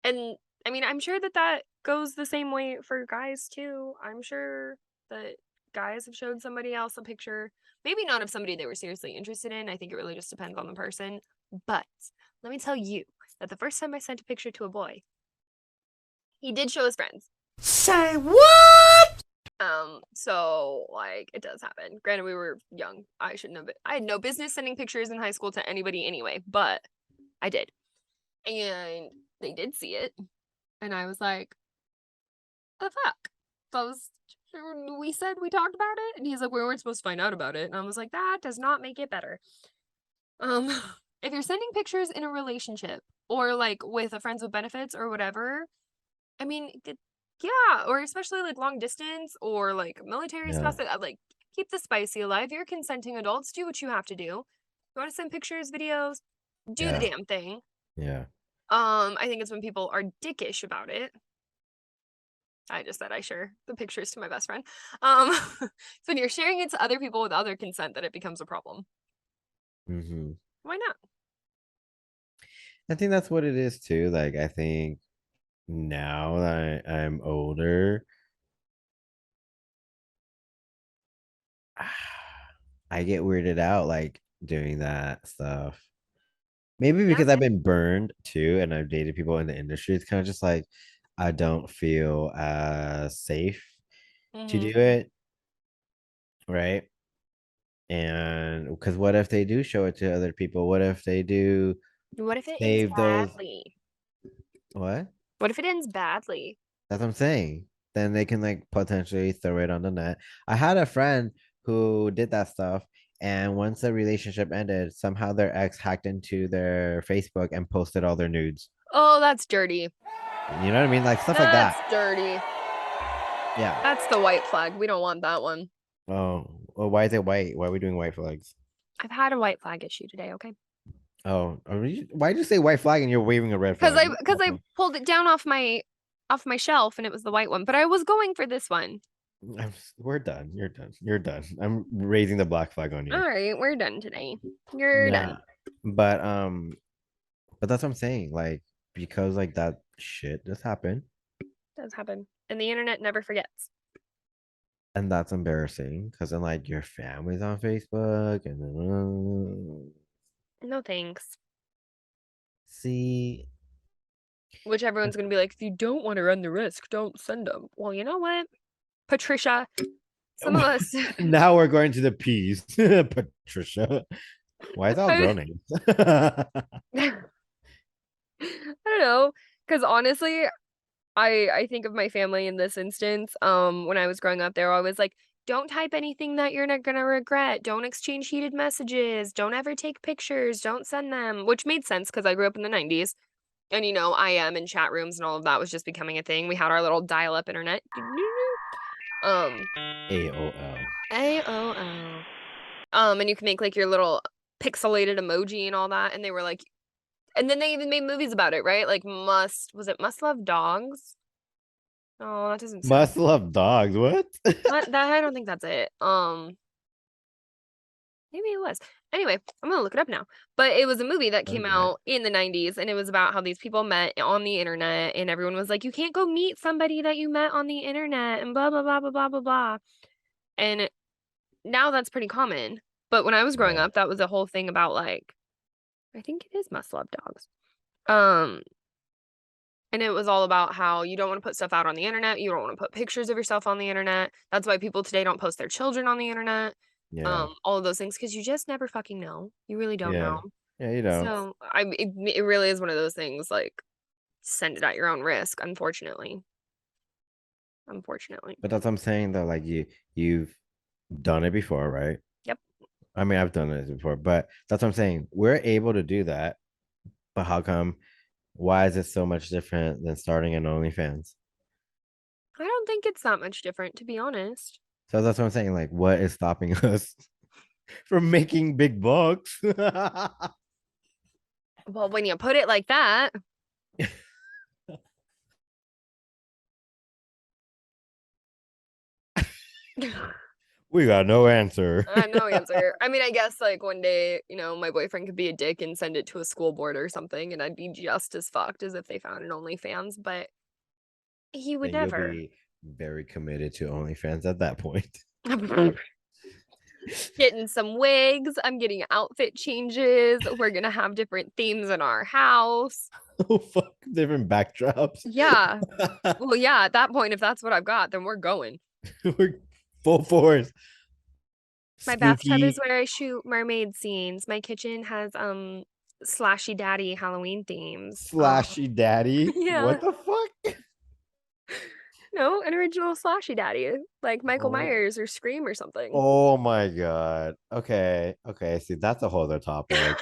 Speaker 1: and I mean, I'm sure that that goes the same way for guys too. I'm sure that guys have showed somebody else a picture, maybe not of somebody they were seriously interested in. I think it really just depends on the person. But let me tell you that the first time I sent a picture to a boy, he did show his friends.
Speaker 2: Say what?
Speaker 1: So like it does happen. Granted, we were young. I shouldn't have been. I had no business sending pictures in high school to anybody anyway, but I did. And they did see it. And I was like, the fuck? Those we said we talked about it? And he's like, we weren't supposed to find out about it. And I was like, that does not make it better. Um, if you're sending pictures in a relationship or like with a friends with benefits or whatever, I mean, yeah, or especially like long distance or like military
Speaker 2: Yeah,
Speaker 1: stuff that like keep the spicy alive. You're consenting adults, do what you have to do. You want to send pictures, videos, do the
Speaker 2: yeah,
Speaker 1: damn thing.
Speaker 2: yeah.
Speaker 1: I think it's when people are dickish about it. I just said I share the pictures to my best friend. It's when you're sharing it to other people with other consent that it becomes a problem.
Speaker 2: Hmm.
Speaker 1: Why not?
Speaker 2: I think that's what it is too. Like, I think now that I'm older, I get weirded out like doing that stuff. Maybe
Speaker 1: Yeah,
Speaker 2: because I've
Speaker 1: same.
Speaker 2: been burned too, and I've dated people in the industry. It's kind of just like I don't feel as safe to do
Speaker 1: Hmm.
Speaker 2: it, right? And because what if they do show it to other people? What if they do
Speaker 1: What if it ends
Speaker 2: save those?
Speaker 1: badly?
Speaker 2: What?
Speaker 1: What if it ends badly?
Speaker 2: That's what I'm saying. Then they can like potentially throw it on the net. I had a friend who did that stuff, and once the relationship ended, somehow their ex hacked into their Facebook and posted all their nudes.
Speaker 1: Oh, that's dirty.
Speaker 2: You know what I mean? Like stuff like that.
Speaker 1: That's dirty.
Speaker 2: Yeah.
Speaker 1: That's the white flag. We don't want that one.
Speaker 2: Oh, well, why is it white? Why are we doing white flags?
Speaker 1: I've had a white flag issue today, okay?
Speaker 2: Oh, why did you say white flag and you're waving a red
Speaker 1: Because
Speaker 2: flag?
Speaker 1: I pulled it down off my shelf and it was the white one, but I was going for this one.
Speaker 2: We're done. You're done. You're done. I'm raising the black flag on
Speaker 1: All
Speaker 2: you.
Speaker 1: right, we're done today. You're
Speaker 2: Nah,
Speaker 1: done.
Speaker 2: but but that's what I'm saying. Like, because like that shit just happened,
Speaker 1: Does happen. And the internet never forgets.
Speaker 2: and that's embarrassing because then like your family's on Facebook, and then
Speaker 1: No thanks.
Speaker 2: see,
Speaker 1: Which everyone's going to be like, if you don't want to run the risk, don't send them. Well, you know what? Patricia, some of us,
Speaker 2: now we're going to the P's. Patricia, why is all
Speaker 1: I,
Speaker 2: girl names?
Speaker 1: I don't know. Because honestly, I think of my family in this instance. When I was growing up, they were always like, don't type anything that you're not gonna regret. Don't exchange heated messages. Don't ever take pictures. Don't send them. Which made sense because I grew up in the 90s. And IM and chat rooms and all of that was just becoming a thing. We had our little dial-up internet. Um,
Speaker 2: AOL.
Speaker 1: AOL. And you can make like your little pixelated emoji and all that. And they were like, and then they even made movies about it, right? Like was it Must Love Dogs? Oh, that doesn't sound
Speaker 2: Must love dogs. What?
Speaker 1: that I don't think that's it. Maybe it was. Anyway, I'm gonna look it up now. But it was a movie that came
Speaker 2: Okay.
Speaker 1: out in the 90s, and it was about how these people met on the internet, and everyone was like, you can't go meet somebody that you met on the internet, and blah blah blah blah blah blah blah. And now that's pretty common. But when I was growing
Speaker 2: Yeah.
Speaker 1: up, that was a whole thing about like, I think it is Must Love Dogs. Um, and it was all about how you don't want to put stuff out on the internet. You don't want to put pictures of yourself on the internet. That's why people today don't post their children on the internet.
Speaker 2: Yeah.
Speaker 1: All of those things because you just never fucking know. You really don't know.
Speaker 2: Yeah. Yeah, you know.
Speaker 1: So it really is one of those things like send it at your own risk, unfortunately. Unfortunately.
Speaker 2: But that's what I'm saying though. Like you've done it before, right?
Speaker 1: Yep.
Speaker 2: I mean, I've done it before, but that's what I'm saying. We're able to do that, but how come? Why is it so much different than starting an OnlyFans?
Speaker 1: I don't think it's that much different, to be honest.
Speaker 2: So that's what I'm saying. Like, what is stopping us from making big bucks?
Speaker 1: Well, when you put it like that.
Speaker 2: We got no answer.
Speaker 1: No answer. I mean, I guess like one day, my boyfriend could be a dick and send it to a school board or something, and I'd be just as fucked as if they found an OnlyFans, but he would
Speaker 2: Then you'll
Speaker 1: never.
Speaker 2: be very committed to OnlyFans at that point.
Speaker 1: Getting some wigs. I'm getting outfit changes. We're gonna have different themes in our house.
Speaker 2: Oh fuck, different backdrops.
Speaker 1: Yeah. Well, yeah, at that point, if that's what I've got, then we're going.
Speaker 2: We're full force.
Speaker 1: My bathtub is
Speaker 2: Spooky,
Speaker 1: where I shoot mermaid scenes. My kitchen has slashy daddy Halloween themes.
Speaker 2: slashy daddy.
Speaker 1: Yeah.
Speaker 2: What the fuck?
Speaker 1: No, an original slashy daddy, like Michael
Speaker 2: Oh,
Speaker 1: Myers or Scream or something.
Speaker 2: oh my god. Okay. Okay. See, that's a whole other topic.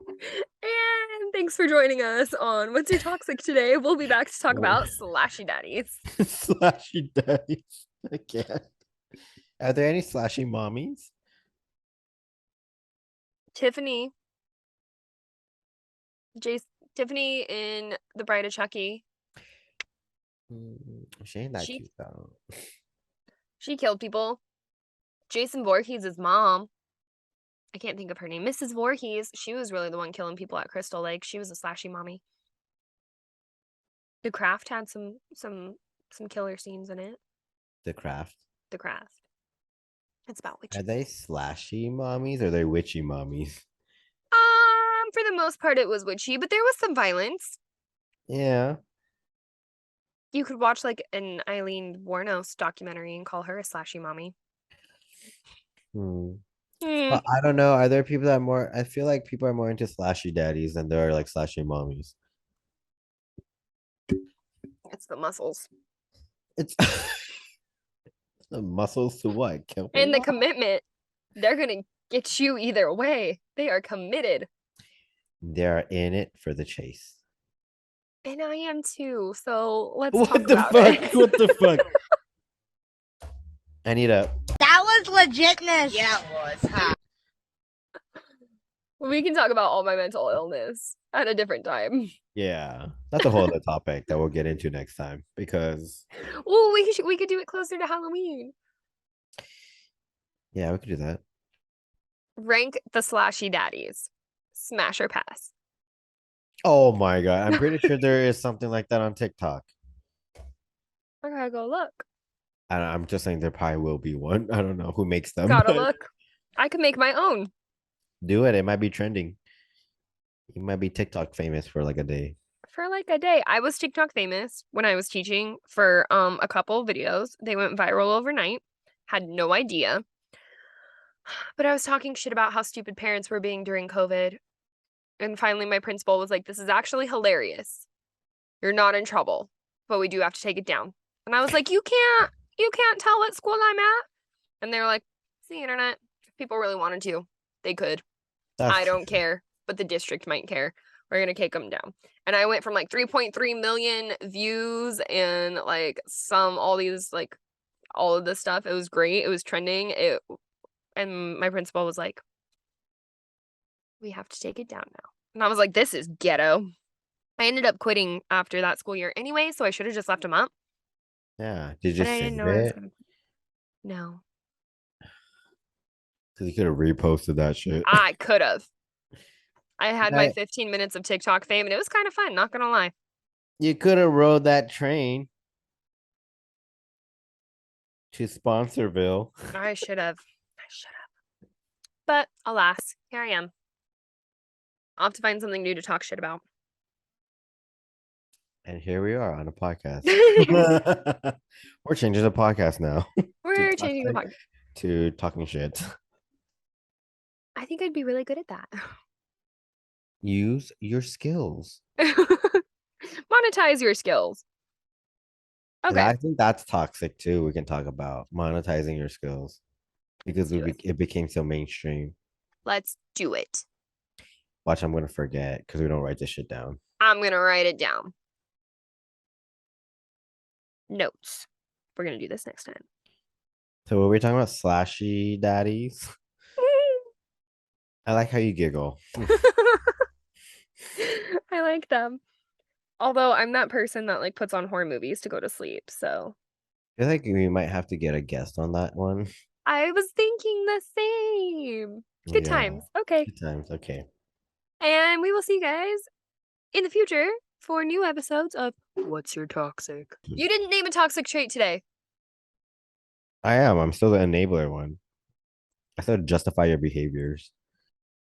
Speaker 1: And thanks for joining us on What's Your Toxic today. We'll be back to talk about slashy daddies.
Speaker 2: Slashy daddies. I can't. Are there any slashy mommies?
Speaker 1: Tiffany. Tiffany in The Bride of Chucky.
Speaker 2: She ain't that
Speaker 1: She
Speaker 2: cute though.
Speaker 1: she killed people. Jason Voorhees' mom. I can't think of her name. Mrs. Voorhees. She was really the one killing people at Crystal Lake. She was a slashy mommy. The Craft had some killer scenes in it.
Speaker 2: The Craft.
Speaker 1: The Craft. It's about
Speaker 2: Are
Speaker 1: witches.
Speaker 2: they slashy mommies or are they witchy mommies?
Speaker 1: For the most part, it was witchy, but there was some violence.
Speaker 2: Yeah.
Speaker 1: You could watch like an Eileen Wuornos documentary and call her a slashy mommy.
Speaker 2: Hmm.
Speaker 1: Hmm.
Speaker 2: Well, I don't know. Are there people that are more? I feel like people are more into slashy daddies than there are like slashy mommies.
Speaker 1: It's the muscles
Speaker 2: It's the muscles to what? Kill
Speaker 1: and the
Speaker 2: people?
Speaker 1: commitment. They're gonna get you either way. They are committed.
Speaker 2: They're in it for the chase.
Speaker 1: And I am too. So let's
Speaker 2: What
Speaker 1: talk
Speaker 2: the
Speaker 1: about
Speaker 2: fuck?
Speaker 1: it.
Speaker 2: What the fuck? I need a.
Speaker 3: That was legitness. Yeah, it was. Huh?
Speaker 1: We can talk about all my mental illness at a different time.
Speaker 2: Yeah, that's a whole other topic that we'll get into next time because
Speaker 1: Oh, we could do it closer to Halloween.
Speaker 2: yeah, we could do that.
Speaker 1: Rank the slashy daddies. Smash or pass.
Speaker 2: Oh my god, I'm pretty sure there is something like that on TikTok.
Speaker 1: I gotta go look.
Speaker 2: I'm just saying there probably will be one. I don't know who makes them,
Speaker 1: Gotta
Speaker 2: but
Speaker 1: look. I could make my own.
Speaker 2: do it. It might be trending. You might be TikTok famous for like a day.
Speaker 1: For like a day. I was TikTok famous when I was teaching for a couple videos. They went viral overnight. Had no idea. But I was talking shit about how stupid parents were being during COVID. And finally my principal was like, "This is actually hilarious. You're not in trouble, but we do have to take it down." And I was like, you can't tell what school I'm at." And they were like, "It's the internet. If people really wanted to, they could.
Speaker 2: That's
Speaker 1: I don't
Speaker 2: true.
Speaker 1: care, but the district might care. We're gonna take them down." And I went from like 3.3 million views and like all of this stuff. It was great. It was trending. And my principal was like, "We have to take it down now." And I was like, "This is ghetto." I ended up quitting after that school year anyway, so I should have just left him up.
Speaker 2: Yeah. Did you
Speaker 1: But
Speaker 2: just
Speaker 1: I didn't
Speaker 2: save
Speaker 1: know I was
Speaker 2: it?
Speaker 1: gonna. No,
Speaker 2: Because you could have reposted that shit.
Speaker 1: I could have. I had my
Speaker 2: Right.
Speaker 1: 15 minutes of TikTok fame, and it was kind of fun. Not gonna lie.
Speaker 2: You could have rode that train to Sponsorville.
Speaker 1: I should have. I should have. But alas, here I am. I'll have to find something new to talk shit about.
Speaker 2: And here we are on a podcast. We're changing the podcast now to
Speaker 1: We're changing the
Speaker 2: toxic
Speaker 1: podcast.
Speaker 2: to talking shit.
Speaker 1: I think I'd be really good at that.
Speaker 2: Use your skills.
Speaker 1: Monetize your skills. Okay,
Speaker 2: I think that's toxic too. We can talk about monetizing your skills because
Speaker 1: let's do it.
Speaker 2: it became so mainstream.
Speaker 1: Let's do it.
Speaker 2: Watch, I'm gonna forget because we don't write this shit down.
Speaker 1: I'm gonna write it down. Notes. We're gonna do this next time.
Speaker 2: So what were we talking about? Slashy daddies. I like how you giggle.
Speaker 1: I like them. Although I'm that person that like puts on horror movies to go to sleep, so
Speaker 2: I feel like we might have to get a guest on that one.
Speaker 1: I was thinking the same. Good
Speaker 2: Yeah.
Speaker 1: times. Okay.
Speaker 2: Good times. Okay.
Speaker 1: And we will see you guys in the future for new episodes of What's Your Toxic? You didn't name a toxic trait today.
Speaker 2: I am. I'm still the enabler one. I said justify your behaviors.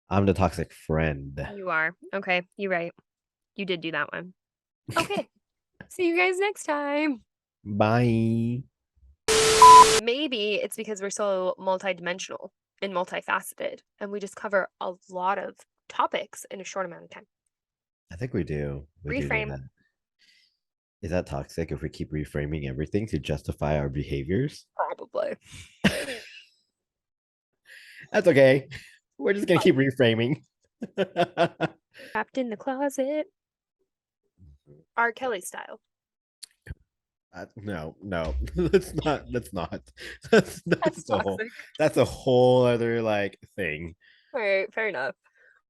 Speaker 2: I'm the toxic friend.
Speaker 1: You are. Okay, you're right. You did do that one. Okay. See you guys next time.
Speaker 2: Bye.
Speaker 1: Maybe it's because we're so multidimensional and multifaceted, and we just cover a lot of topics in a short amount of time.
Speaker 2: I think we do. We do
Speaker 1: Reframe.
Speaker 2: that. Is that toxic if we keep reframing everything to justify our behaviors?
Speaker 1: Probably.
Speaker 2: That's okay. We're just gonna keep reframing.
Speaker 1: Trapped in the closet. R. Kelly style.
Speaker 2: No, no, let's not. Let's not. That's
Speaker 1: That's
Speaker 2: a whole.
Speaker 1: toxic.
Speaker 2: That's a whole other like thing.
Speaker 1: All right, fair enough.